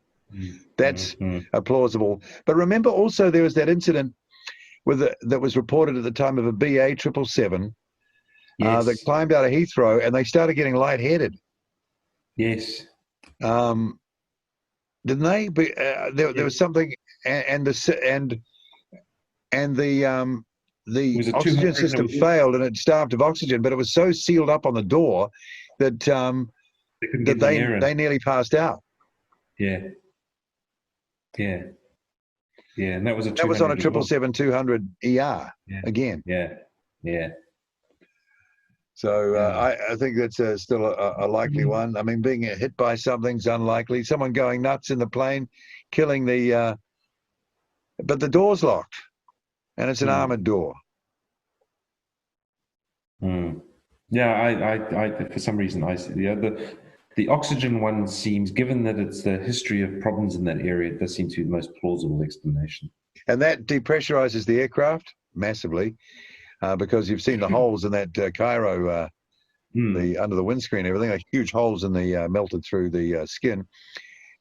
That's a plausible. But remember also there was that incident that was reported at the time of a BA 777 that climbed out of Heathrow and they started getting lightheaded. Yes. Didn't they? There was something, and the oxygen system failed and it starved of oxygen, but it was so sealed up on the door that they nearly passed out. Yeah. Yeah. Yeah. And that was on a 777-200 ER again. Yeah. Yeah. So I think that's still a likely one. I mean, being hit by something's unlikely. Someone going nuts in the plane, killing but the door's locked. And it's an armored door. Yeah, I for some reason the oxygen one seems, given that it's the history of problems in that area, it does seem to be the most plausible explanation. And that depressurizes the aircraft massively, because you've seen the holes in that Cairo, under the windscreen, everything, like huge holes in the melted through the skin.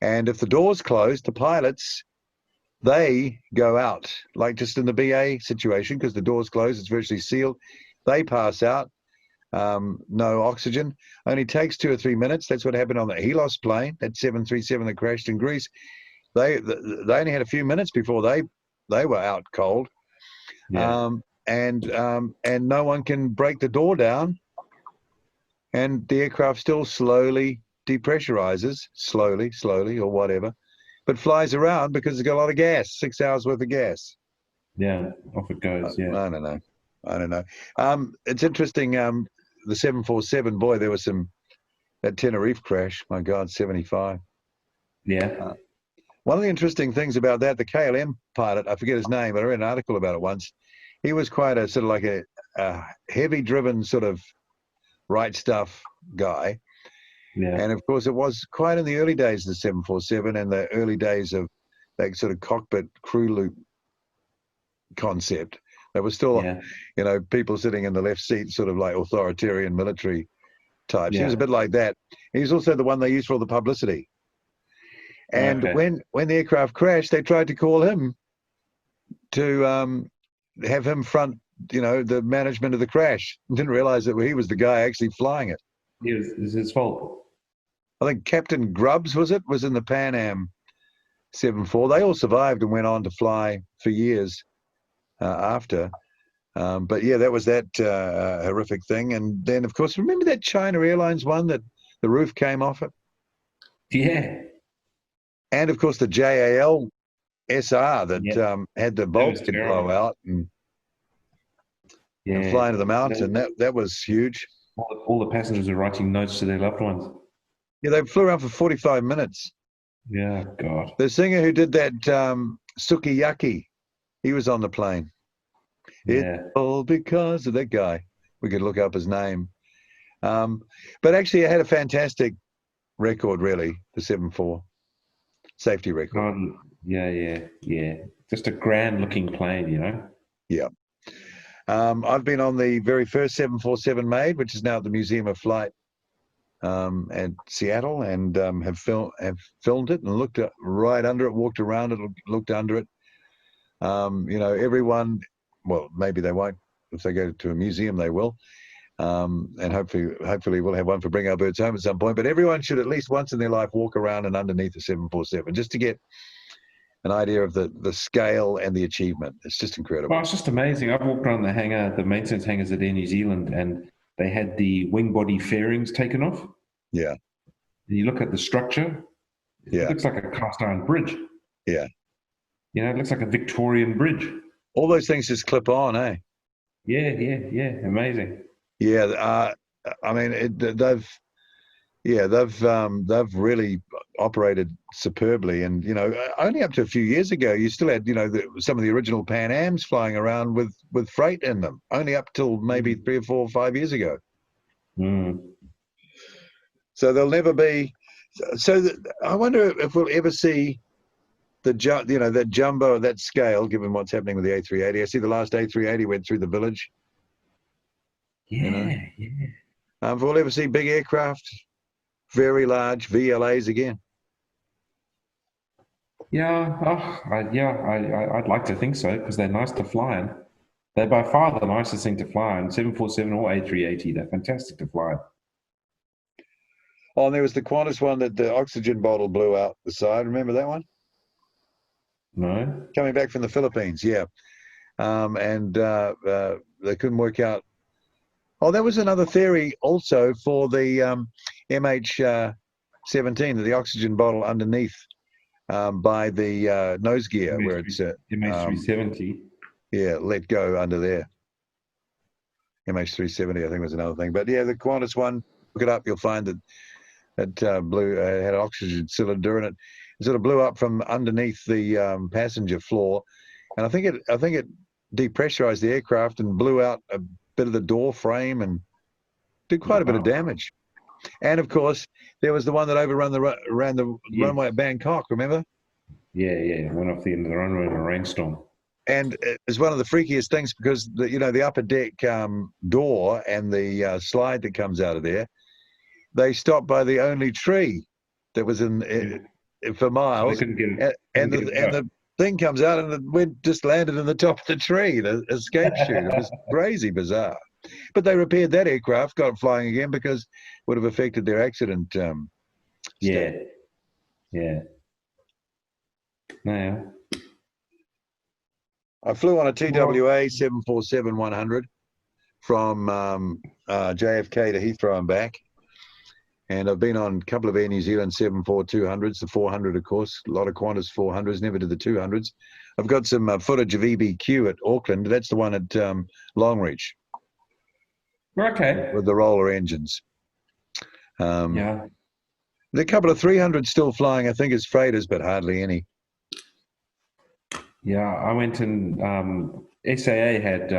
And if the door's closed, the pilots, they go out, like just in the BA situation, because the door's closed, it's virtually sealed. They pass out, no oxygen. Only takes 2 or 3 minutes. That's what happened on the Helos plane, that 737 that crashed in Greece. They only had a few minutes before they were out cold. Yeah. And no one can break the door down. And the aircraft still slowly depressurizes, slowly, or whatever, but flies around because it's got a lot of gas, 6 hours worth of gas. Yeah, off it goes, yeah. I don't know. It's interesting, the 747, boy, there was that Tenerife crash, my God, 75. Yeah. One of the interesting things about that, the KLM pilot, I forget his name, but I read an article about it once. He was quite a sort of like a heavy-driven sort of right stuff guy. Yeah. And of course, it was quite in the early days of the 747 and the early days of that sort of cockpit crew loop concept. There was still, people sitting in the left seat, sort of like authoritarian military types. Yeah. He was a bit like that. He's also the one they used for all the publicity. And when the aircraft crashed, they tried to call him to have him front, the management of the crash. Didn't realize that he was the guy actually flying it. It was his fault. I think Captain Grubbs, was in the Pan Am 74. They all survived and went on to fly for years after. But yeah, that was that horrific thing. And then, of course, remember that China Airlines one that the roof came off it? Yeah. And of course, the JAL SR that had the That bulb was blow terrible. out and Yeah. fly into the mountain. That was huge. All the passengers were writing notes to their loved ones. Yeah, they flew around for 45 minutes. Yeah, God. The singer who did that, Sukiyaki, he was on the plane. It's Yeah. all because of that guy. We could look up his name. But actually, it had a fantastic record, really, the 747 safety record. Yeah. Just a grand looking plane, you know? Yeah. I've been on the very first 747 made, which is now at the Museum of Flight at Seattle, and have filmed it and looked right under it, walked around it, looked under it. Everyone, well, maybe they won't. If they go to a museum, they will. And hopefully we'll have one for Bring Our Birds Home at some point. But everyone should at least once in their life walk around and underneath the 747 just to get an idea of the scale and the achievement. It's just incredible. Well, it's just amazing. I've walked around the maintenance hangars at Air New Zealand, and they had the wing body fairings taken off. Yeah. And you look at the structure, it looks like a cast iron bridge. Yeah. You know, it looks like a Victorian bridge. All those things just clip on, eh? Yeah. Amazing. Yeah. I mean, they've really operated superbly. And, only up to a few years ago, you still had, some of the original Pan Ams flying around with freight in them, only up till maybe 3 or 4 or 5 years ago. Mm. So there'll never be. So I wonder if we'll ever see that jumbo, that scale, given what's happening with the A380. I see the last A380 went through the village. Yeah. If we'll ever see big aircraft, very large VLAs again. Yeah. I'd like to think so, because they're nice to fly in. They're by far the nicest thing to fly in. 747 or A380, they're fantastic to fly. Oh, and there was the Qantas one that the oxygen bottle blew out the side. Remember that one? No. Coming back from the Philippines, yeah. And they couldn't work out. Oh, that was another theory also for the MH17, the oxygen bottle underneath by the nose gear, where it's MH370. let go under there. MH370, I think, was another thing. But yeah, the Qantas one, look it up, you'll find that it had an oxygen cylinder, and it sort of blew up from underneath the passenger floor, and I think it depressurized the aircraft and blew out a bit of the door frame and did quite a bit of damage. And of course, there was the one that overran the runway at Bangkok. Remember? Yeah. Went off the end of the runway in a rainstorm. And it's one of the freakiest things because the upper deck door and the slide that comes out of there, they stopped by the only tree that was for miles, and the thing comes out and the wind just landed in the top of the tree, the escape chute. It was crazy bizarre. But they repaired that aircraft, got it flying again because it would have affected their accident. Yeah. No. I flew on a TWA 747-100 from JFK to Heathrow and back. And I've been on a couple of Air New Zealand 74200s, the 400, of course, a lot of Qantas 400s, never did the 200s. I've got some footage of EBQ at Auckland. That's the one at Longreach. Okay. With the roller engines. Yeah. There are a couple of 300s still flying, I think, as freighters, but hardly any. Yeah, I went and SAA had...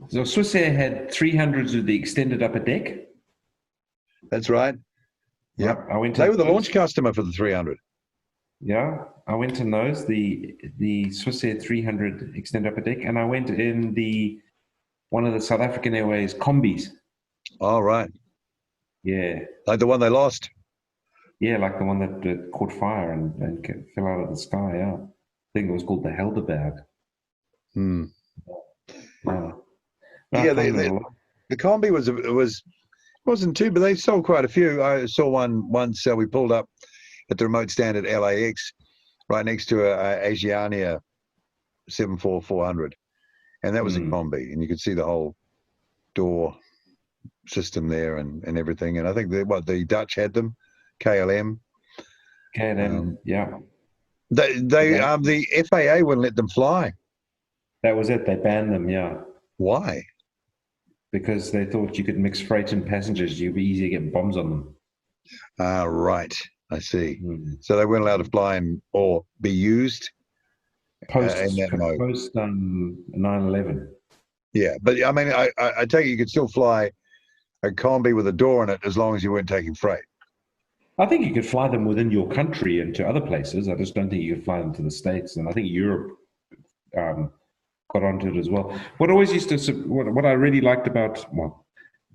So Swiss Air had 300s with the extended upper deck. That's right. Yeah, they were the launch customer for the 300. Yeah, I went in those, the Swiss Air 300 extended upper deck, and I went in one of the South African Airways combis. Oh, right. Yeah. Like the one they lost. Yeah, like the one that caught fire and fell out of the sky. Yeah, I think it was called the Helderberg. Yeah, the combi wasn't too, but they sold quite a few. I saw one once. We pulled up at the remote stand at LAX, right next to a Asiania 747-400, and that was a combi, and you could see the whole door system there and everything. And I think the Dutch had them, KLM. Yeah. The FAA wouldn't let them fly. That was it. They banned them. Yeah. Why? Because they thought you could mix freight and passengers. You'd be easy to get bombs on them. Right. I see. So they weren't allowed to fly or be used post in that mode. Post 9/11. Yeah, but I mean, I take it you could still fly a combi with a door in it as long as you weren't taking freight. I think you could fly them within your country and to other places. I just don't think you could fly them to the States. And I think Europe got onto it as well. What always used to, what I really liked about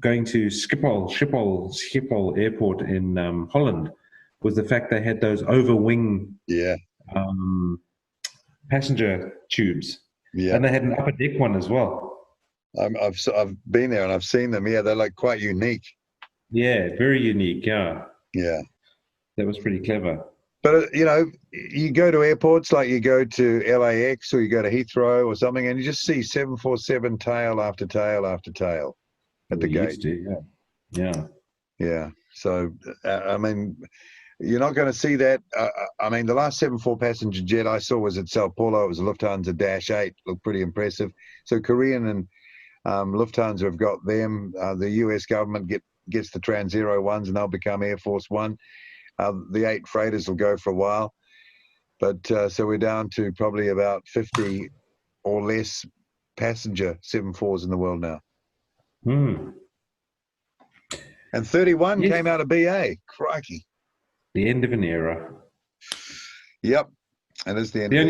going to Schiphol Airport in Holland was the fact they had those over-wing passenger tubes. Yeah. And they had an upper deck one as well. I've been there and I've seen them. Yeah, they're like quite unique. Yeah, very unique. Yeah. Yeah. That was pretty clever. But, you go to airports like you go to LAX or you go to Heathrow or something, and you just see 747 tail after tail after tail at the gate. Yeah. So, I mean, you're not going to see that. I mean, the last 74 passenger jet I saw was at Sao Paulo. It was a Lufthansa Dash 8. Looked pretty impressive. So Korean and Lufthansa have got them. The US government gets the Trans-Aero ones, and they'll become Air Force One. The 8 freighters will go for a while. But so we're down to probably about 50 or less passenger 74s in the world now. And 31 came out of BA. Crikey. The end of an era. Yep. And it's the end. The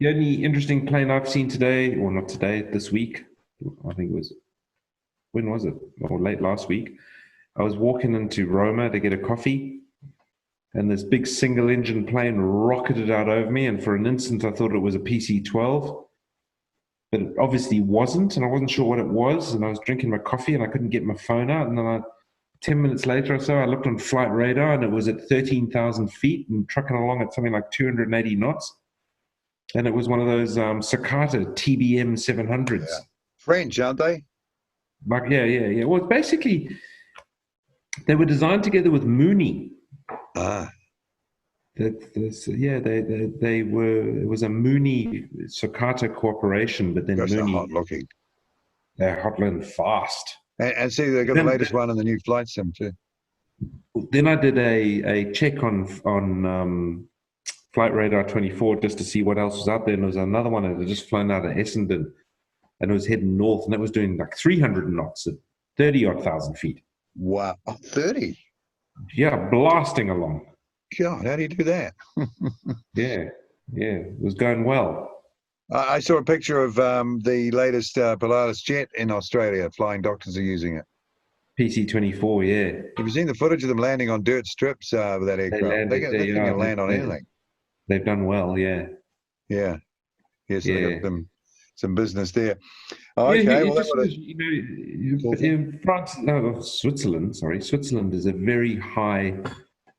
only interesting plane I've seen today, or not today, this week, I think it was, when was it? Or late last week. I was walking into Roma to get a coffee, and this big single engine plane rocketed out over me, and for an instant I thought it was a PC-12, but it obviously wasn't, and I wasn't sure what it was, and I was drinking my coffee and I couldn't get my phone out, and then 10 minutes later or so, I looked on flight radar and it was at 13,000 feet and trucking along at something like 280 knots. And it was one of those Sakata TBM 700s. Yeah. French, aren't they? Yeah. Well, basically, they were designed together with Mooney. They were. It was a Mooney Sakata corporation, but then Mooney. They're hot looking. They're hot and fast. And see, they've got the latest one in the new flight sim too. Then I did a check on Flight Radar 24 just to see what else was out there, and there was another one that had just flown out of Essendon, and it was heading north, and it was doing like 300 knots at 30-odd thousand feet. Wow, 30? Yeah, blasting along. God, how do you do that? Yeah, it was going well. I saw a picture of the latest Pilatus jet in Australia. Flying doctors are using it. PC-24, yeah. Have you seen the footage of them landing on dirt strips with that aircraft? They can land on anything. They've done well, yeah. Yeah. Yes, yeah, so they got some business there. Oh, okay, in Switzerland is a very high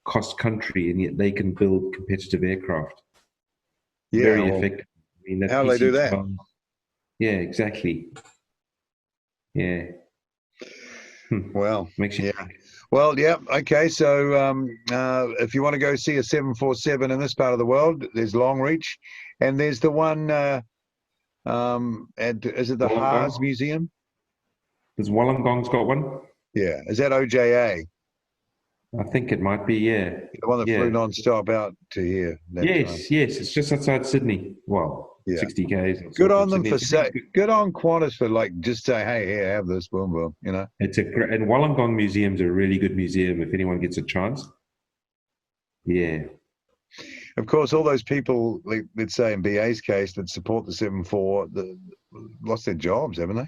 cost country, and yet they can build competitive aircraft. Yeah, very effective. I mean, how do they do that? Yeah, exactly. Yeah. Well, makes you think. Well, yeah. Okay, so if you want to go see a 747 in this part of the world, there's Longreach, and there's the one is it the Haas Museum? Does Wollongong's got one? Yeah. Is that OJA? I think it might be, yeah. The one that flew non-stop out to here. Yes. It's just outside Sydney. Well, 60 k's. Good on them good on Qantas for just say, hey, here, have this, boom, boom. It's and Wollongong Museum's a really good museum if anyone gets a chance. Yeah. Of course, all those people, let's say in BA's case, that support the 74, lost their jobs, haven't they?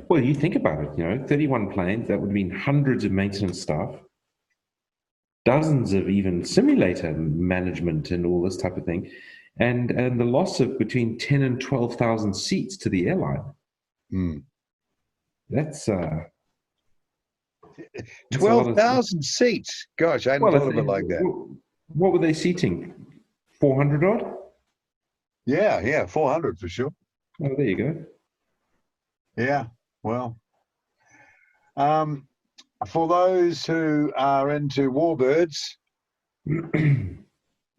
Well, you think about it, 31 planes, that would mean hundreds of maintenance staff, dozens of even simulator management and all this type of thing, and the loss of between 10 and 12,000 seats to the airline. That's 12,000 seats. Gosh, I hadn't thought of it like that. What were they seating? 400 odd? Yeah, 400 for sure. Oh, there you go. Yeah, well, um, for those who are into warbirds,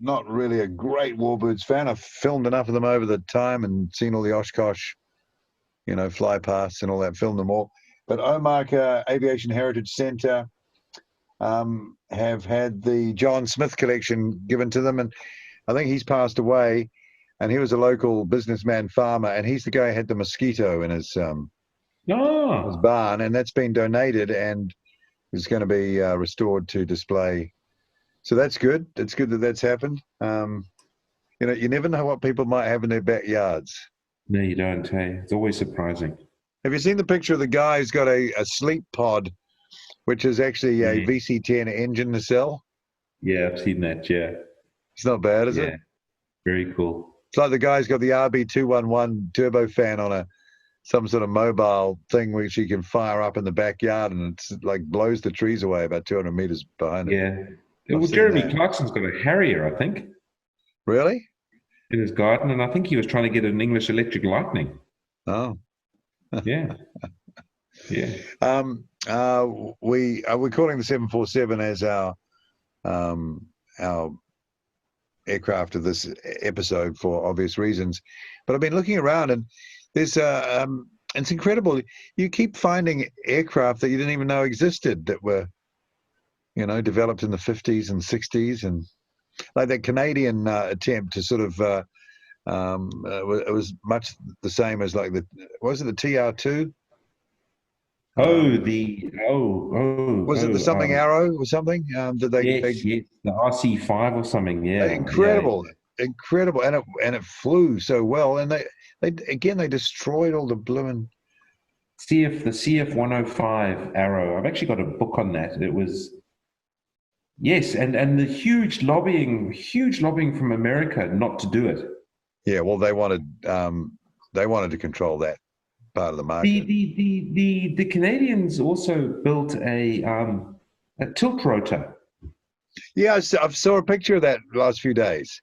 not really a great warbirds fan. I've filmed enough of them over the time and seen all the Oshkosh, fly pasts and all that, filmed them all. But Omaka Aviation Heritage Centre have had the John Smith collection given to them, and I think he's passed away. And he was a local businessman farmer, and he's the guy who had the mosquito in his barn, and that's been donated and is going to be restored to display. So that's good. It's good that that's happened. You never know what people might have in their backyards. No, you don't, hey? It's always surprising. Have you seen the picture of the guy who's got a sleep pod, which is actually a VC-10 engine nacelle? Yeah, I've seen that, yeah. It's not bad, is it? Very cool. It's like the guy's got the RB211 turbofan on some sort of mobile thing which he can fire up in the backyard, and it's like blows the trees away about 200 meters behind him. Yeah. Well, Jeremy Clarkson's got a Harrier, I think. Really? In his garden, and I think he was trying to get an English Electric Lightning. Oh. Yeah. Yeah. We're calling the 747 as our aircraft of this episode for obvious reasons. But I've been looking around, and there's it's incredible. You keep finding aircraft that you didn't even know existed that were, developed in the 50s and 60s, and like that Canadian attempt to sort of it was much the same as like was it the TR2? Was it the something Arrow or something? Did they? Yes, the RC5 or something. Yeah, incredible, and it flew so well. And they destroyed all the blooming. The CF105 Arrow. I've actually got a book on that. It was and the huge lobbying from America not to do it. Yeah, well, they wanted to control that part of the market. The Canadians also built a tilt rotor. Yeah, I saw a picture of that last few days.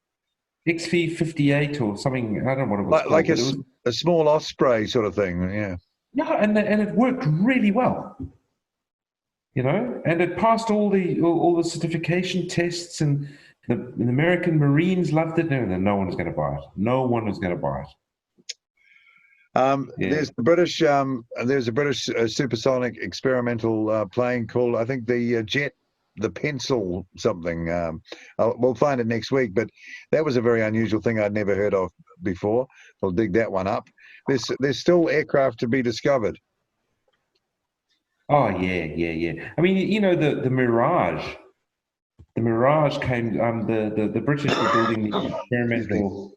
XV58 or something. I don't know what it was called. Like a small Osprey sort of thing. Yeah. Yeah, and it worked really well. And it passed all the certification tests, and the American Marines loved it. No one was going to buy it. No one was going to buy it. There's the British. There's a British supersonic experimental plane called, I think, the Pencil something. We'll find it next week. But that was a very unusual thing I'd never heard of before. We'll dig that one up. There's still aircraft to be discovered. Oh yeah. I mean, the Mirage. The Mirage came. The British were building the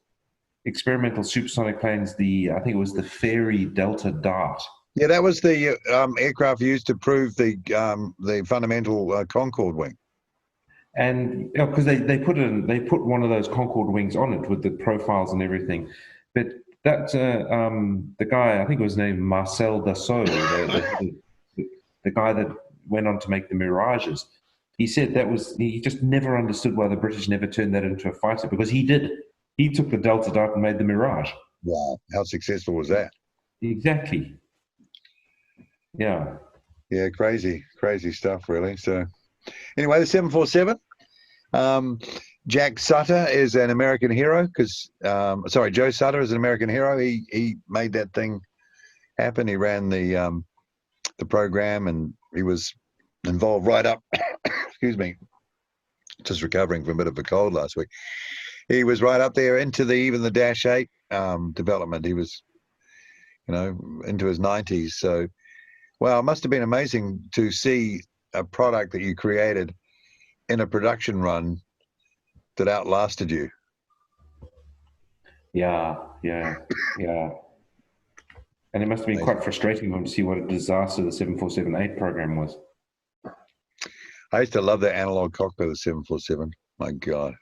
experimental supersonic planes. I think it was the Fairy Delta Dart. Yeah, that was the aircraft used to prove the fundamental Concorde wing. And because they put one of those Concorde wings on it with the profiles and everything. But that the guy, I think it was named Marcel Dassault, the guy that went on to make the Mirages. He said he just never understood why the British never turned that into a fighter, because he did. He took the Delta Dart and made the Mirage. Wow, how successful was that? Exactly. Yeah. Yeah, crazy stuff, really. So, anyway, the 747. Jack Sutter is an American hero Joe Sutter is an American hero. He made that thing happen. He ran the program, and he was involved right up. Excuse me, just recovering from a bit of a cold last week. He was right up there into even the Dash 8 development. He was, into his 90s. So, wow, it must have been amazing to see a product that you created in a production run that outlasted you. Yeah. And it must have been quite frustrating for him to see what a disaster the 747-8 program was. I used to love that analog cockpit of the 747. My God.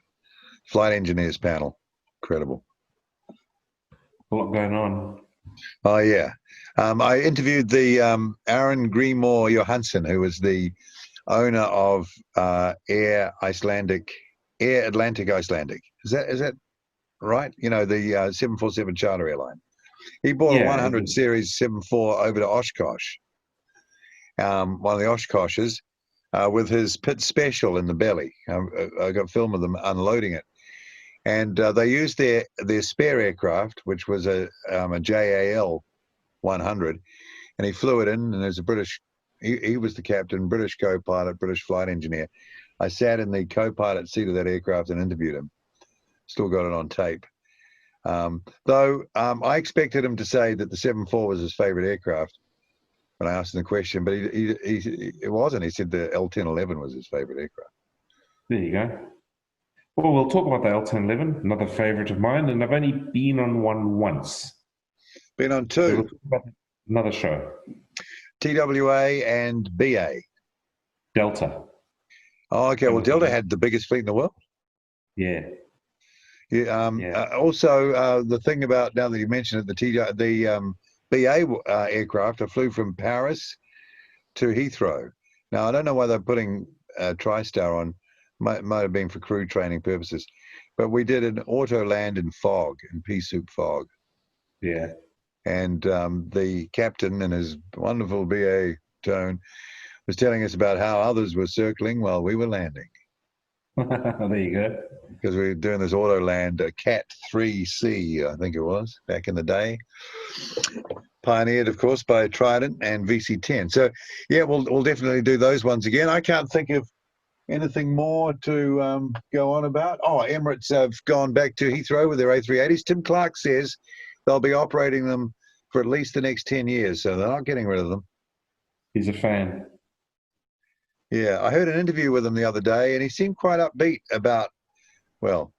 Flight engineers panel. Incredible. A lot going on. Oh, yeah. I interviewed the Aaron Greenmore Johansson, who was the owner of Air Atlantic Icelandic. Is that right? You know, the 747 charter airline. He bought a Yeah, 100 series 74 over to Oshkosh, one of the Oshkoshes, with his Pit Special in the belly. I got film of them unloading it. And they used their spare aircraft, which was a JAL 100, and he flew it in, and there's a British, he was the captain, British co-pilot, British flight engineer. I sat in the co-pilot seat of that aircraft and interviewed him. Still got it on tape. Though I expected him to say that the 74 was his favorite aircraft when I asked him the question, but it wasn't. He said the L-1011 was his favorite aircraft. There you go. Well, we'll talk about the L-1011, another favorite of mine, and I've only been on one once. Been on two. So we'll talk about another show. TWA and BA. Delta. Oh, okay. Well, Delta had the biggest fleet in the world. Yeah. Yeah. Also, the thing about, now that you mentioned it, the BA aircraft, I flew from Paris to Heathrow. Now, I don't know why they're putting TriStar on. Might have been for crew training purposes, but we did an auto land in fog, in pea soup fog. Yeah. And the captain, in his wonderful BA tone, was telling us about how others were circling while we were landing. There you go. Because we were doing this auto land, a Cat 3C, I think it was, back in the day. Pioneered, of course, by Trident and VC-10. So, yeah, we'll definitely do those ones again. I can't think of anything more to go on about. Oh, Emirates have gone back to Heathrow with their A380s. Tim Clark says they'll be operating them for at least the next 10 years, so they're not getting rid of them. He's a fan. Yeah, I heard an interview with him the other day, and he seemed quite upbeat about, well,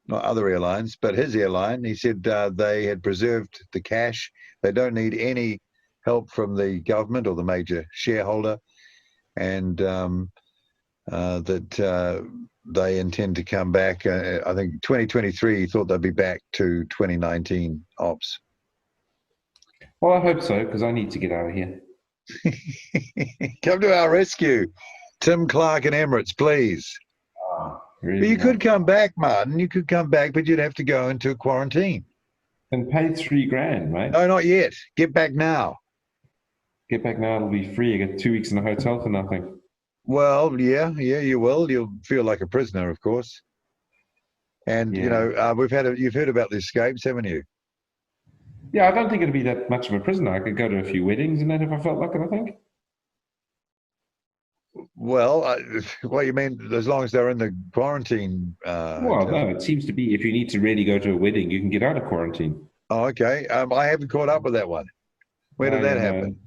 not other airlines, but his airline. He said they had preserved the cash. They don't need any help from the government or the major shareholder, and that they intend to come back. I think 2023, he thought they'd be back to 2019 ops. Well, I hope so, because I need to get out of here. Come to our rescue. Tim Clark and Emirates, please. Really but you could come back, Martin. You could come back, but you'd have to go into quarantine. And pay $3,000, mate. No, not yet. Get back now. Get back now, it'll be free. You get 2 weeks in a hotel for nothing. Well, yeah, you will. You'll feel like a prisoner, of course. And, Yeah. you know, you've heard about the escapes, haven't you? Yeah, I don't think it'd be that much of a prisoner. I could go to a few weddings and that if I felt like it, I think. Well, what you mean, as long as they're in the quarantine? Well, no, it seems to be if you need to really go to a wedding, you can get out of quarantine. Oh, okay. I haven't caught up with that one. Where did that happen?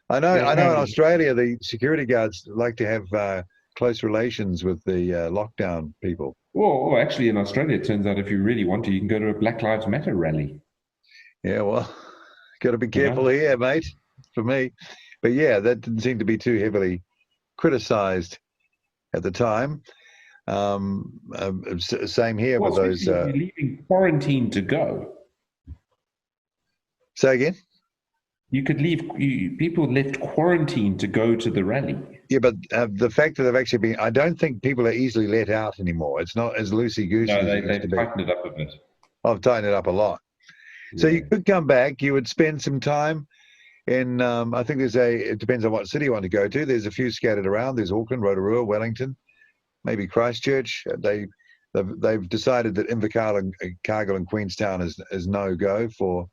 I know. Yeah, I know. In Australia, the security guards like to have close relations with the lockdown people. Well, actually, in Australia, it turns out if you really want to, you can go to a Black Lives Matter rally. Yeah, well, got to be careful here, mate. For me, but yeah, that didn't seem to be too heavily criticized at the time. Same here with those. You're leaving quarantine to go. Say again? You could leave. People left quarantine to go to the rally. Yeah, but the fact that they've actually been, I don't think people are easily let out anymore. It's not as loosey-goosey as it used to be. They've tightened it up a bit. I've tightened it up a lot. So you could come back. You would spend some time in, I think it depends on what city you want to go to. There's a few scattered around. There's Auckland, Rotorua, Wellington, maybe Christchurch. They've decided that Invercargill and Queenstown is no-go for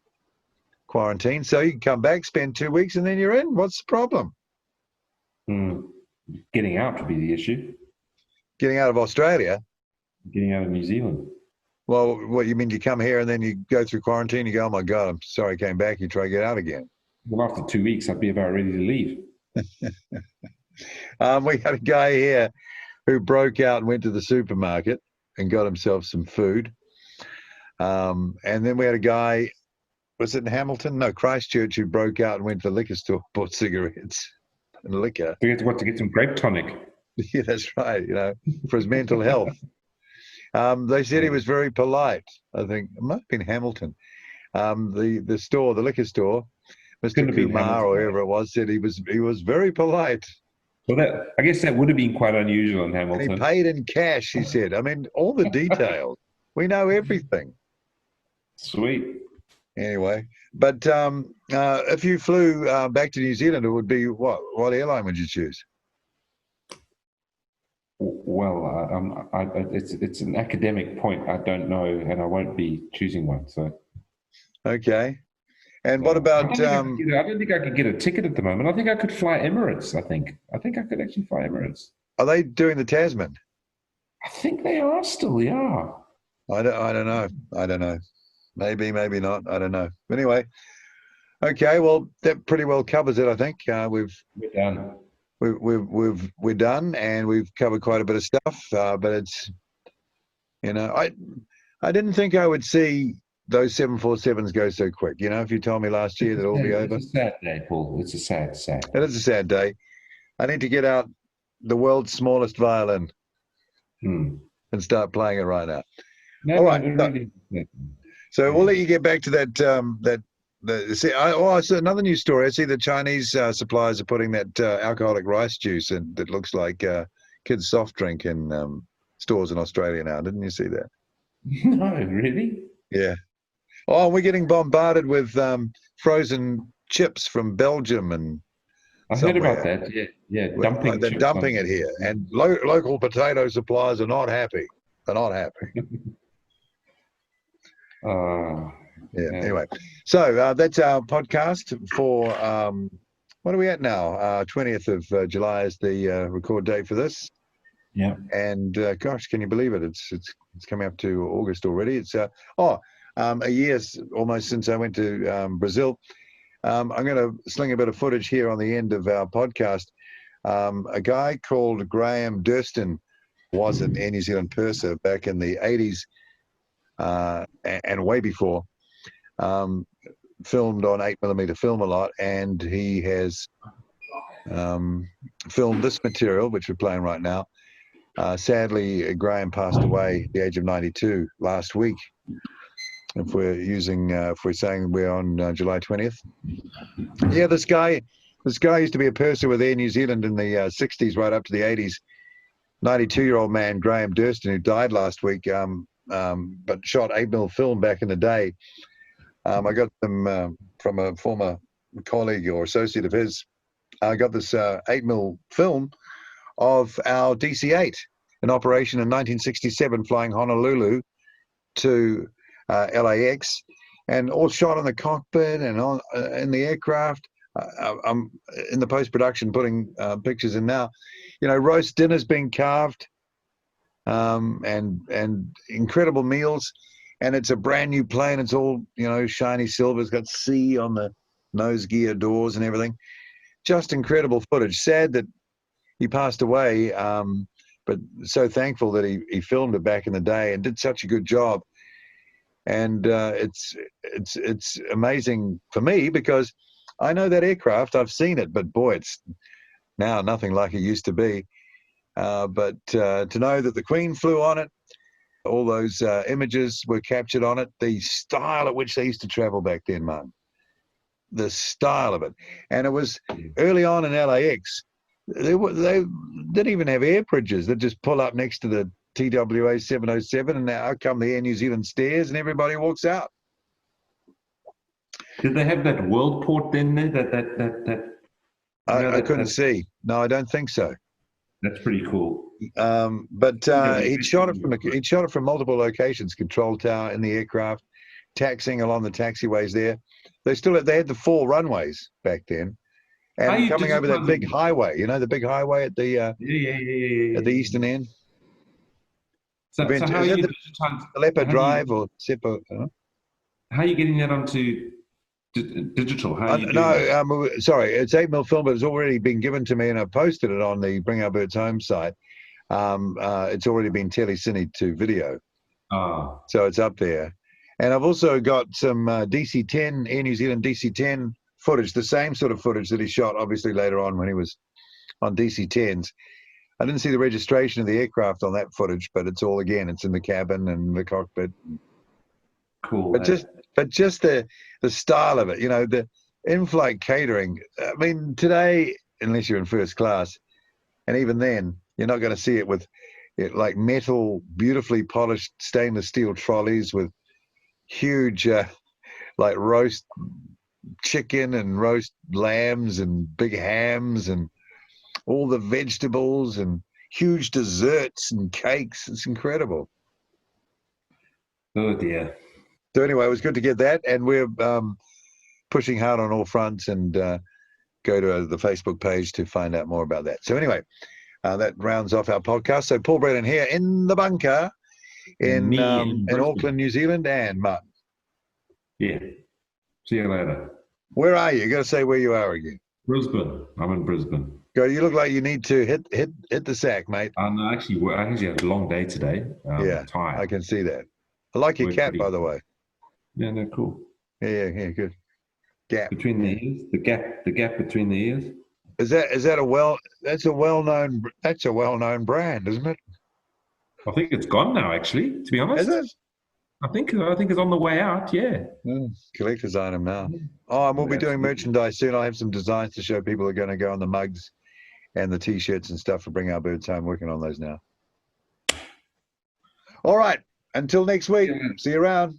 quarantine. So you can come back, spend 2 weeks, and then you're in. What's the problem? Getting out would be the issue. Getting out of Australia? Getting out of New Zealand. Well, what you mean, you come here and then you go through quarantine, you go, oh my God, I'm sorry I came back, you try to get out again. Well, after 2 weeks, I'd be about ready to leave. We had a guy here who broke out and went to the supermarket and got himself some food. And then we had a guy, was it in Hamilton? No, Christchurch, who broke out and went to the liquor store, bought cigarettes and liquor. To get some grape tonic. Yeah, that's right, for his mental health. They said he was very polite. I think it might have been Hamilton. The liquor store, Mr. Kumar or whoever it was, said he was very polite. Well, I guess that would have been quite unusual in Hamilton. And he paid in cash, he said. I mean, all the details. We know everything. Sweet. Anyway, but if you flew back to New Zealand, it would be what? What airline would you choose? Well, it's an academic point. I don't know, and I won't be choosing one. So, Okay. And what I about? don't think I could get a ticket at the moment. I think I could fly Emirates. I think I could actually fly Emirates. Are they doing the Tasman? I think they are still. Yeah. I don't know. I don't know. Maybe, maybe not. I don't know. Anyway, okay. Well, that pretty well covers it. I think We're done. we're done, and we've covered quite a bit of stuff. But it's I didn't think I would see those 747s go so quick. If you told me last year that it'll be over, It's a sad day, Paul. It's a sad it is a sad day. I need to get out the world's smallest violin and start playing it right now. No, All right. really, So we'll let you get back to that. So another news story. I see the Chinese suppliers are putting that alcoholic rice juice in that looks like kids' soft drink in stores in Australia now. Didn't you see that? No, really? Yeah. Oh, we're getting bombarded with frozen chips from Belgium and I heard about that. Yeah, dumping. They're dumping it here, and local potato suppliers are not happy. They're not happy. Yeah. Anyway, so that's our podcast for what are we at now? 20th of July is the record date for this. Yeah. And gosh, can you believe it? It's coming up to August already. It's a year almost since I went to Brazil. I'm going to sling a bit of footage here on the end of our podcast. A guy called Graham Durston was an Air New Zealand purser back in the 80s and way before. Filmed on 8mm film a lot, and he has filmed this material, which we're playing right now. Sadly, Graham passed away at the age of 92 last week. If we're saying we're on July 20th. Yeah, this guy used to be a purser with Air New Zealand in the 60s right up to the 80s. 92-year-old man, Graham Durston, who died last week, but shot 8mm film back in the day. I got them from a former colleague or associate of his. I got this 8mm film of our DC-8 in operation in 1967, flying Honolulu to LAX, and all shot in the cockpit and on in the aircraft. I'm in the post-production putting pictures in now. Roast dinners being carved, and incredible meals. And it's a brand new plane. It's all, shiny silver. It's got C on the nose gear doors and everything. Just incredible footage. Sad that he passed away, but so thankful that he filmed it back in the day and did such a good job. And it's amazing for me because I know that aircraft. I've seen it, but boy, it's now nothing like it used to be. But to know that the Queen flew on it, all those images were captured on it, the style at which they used to travel back then, man, the style of it. And it was early on in LAX. They didn't even have air bridges. They'd just pull up next to the TWA 707, and out come the Air New Zealand stairs, and everybody walks out. Did they have that world port then? That I couldn't see. No, I don't think so. That's pretty cool. But he'd shot it from multiple locations, control tower in the aircraft, taxiing along the taxiways there. They had the 4 runways back then, and coming over that big highway. The big highway at the at the eastern end. So how are you Leopard Drive or Seppo? How are you getting that onto digital? How are you sorry, it's 8mm film, but it's already been given to me, and I posted it on the Bring Our Birds Home site. It's already been telecinied to video, so it's up there. And I've also got some DC-10, Air New Zealand DC-10 footage, the same sort of footage that he shot, obviously, later on when he was on DC-10s. I didn't see the registration of the aircraft on that footage, but it's all, again, it's in the cabin and the cockpit. Cool. But just the style of it, the in-flight catering. I mean, today, unless you're in first class, and even then, you're not going to see it with like metal, beautifully polished stainless steel trolleys with, huge, like roast chicken and roast lambs and big hams and all the vegetables and huge desserts and cakes. It's incredible. Oh dear. So anyway, it was good to get that, and we're pushing hard on all fronts, and go to the Facebook page to find out more about that. So anyway, that rounds off our podcast. So Paul Brennan here in the bunker in Auckland, New Zealand, and Martin. Yeah. See you later. Where are you? You got to say where you are again. Brisbane. I'm in Brisbane. Go. You look like you need to hit the sack, mate. No, actually, I actually had a long day today. Yeah, tired. I can see that. I like your cap, by the way. Yeah, no, cool. Yeah, good. Gap between the ears. The gap between the ears. Is that that's a well known brand, isn't it? I think it's gone now. Actually, to be honest, is it? I think it's on the way out. Yeah. Collector's item now. Oh, and we'll be doing merchandise soon. I'll have some designs to show people are going to go on the mugs and the T-shirts and stuff for Bring Our Birds Home. Working on those now. All right. Until next week. See you around.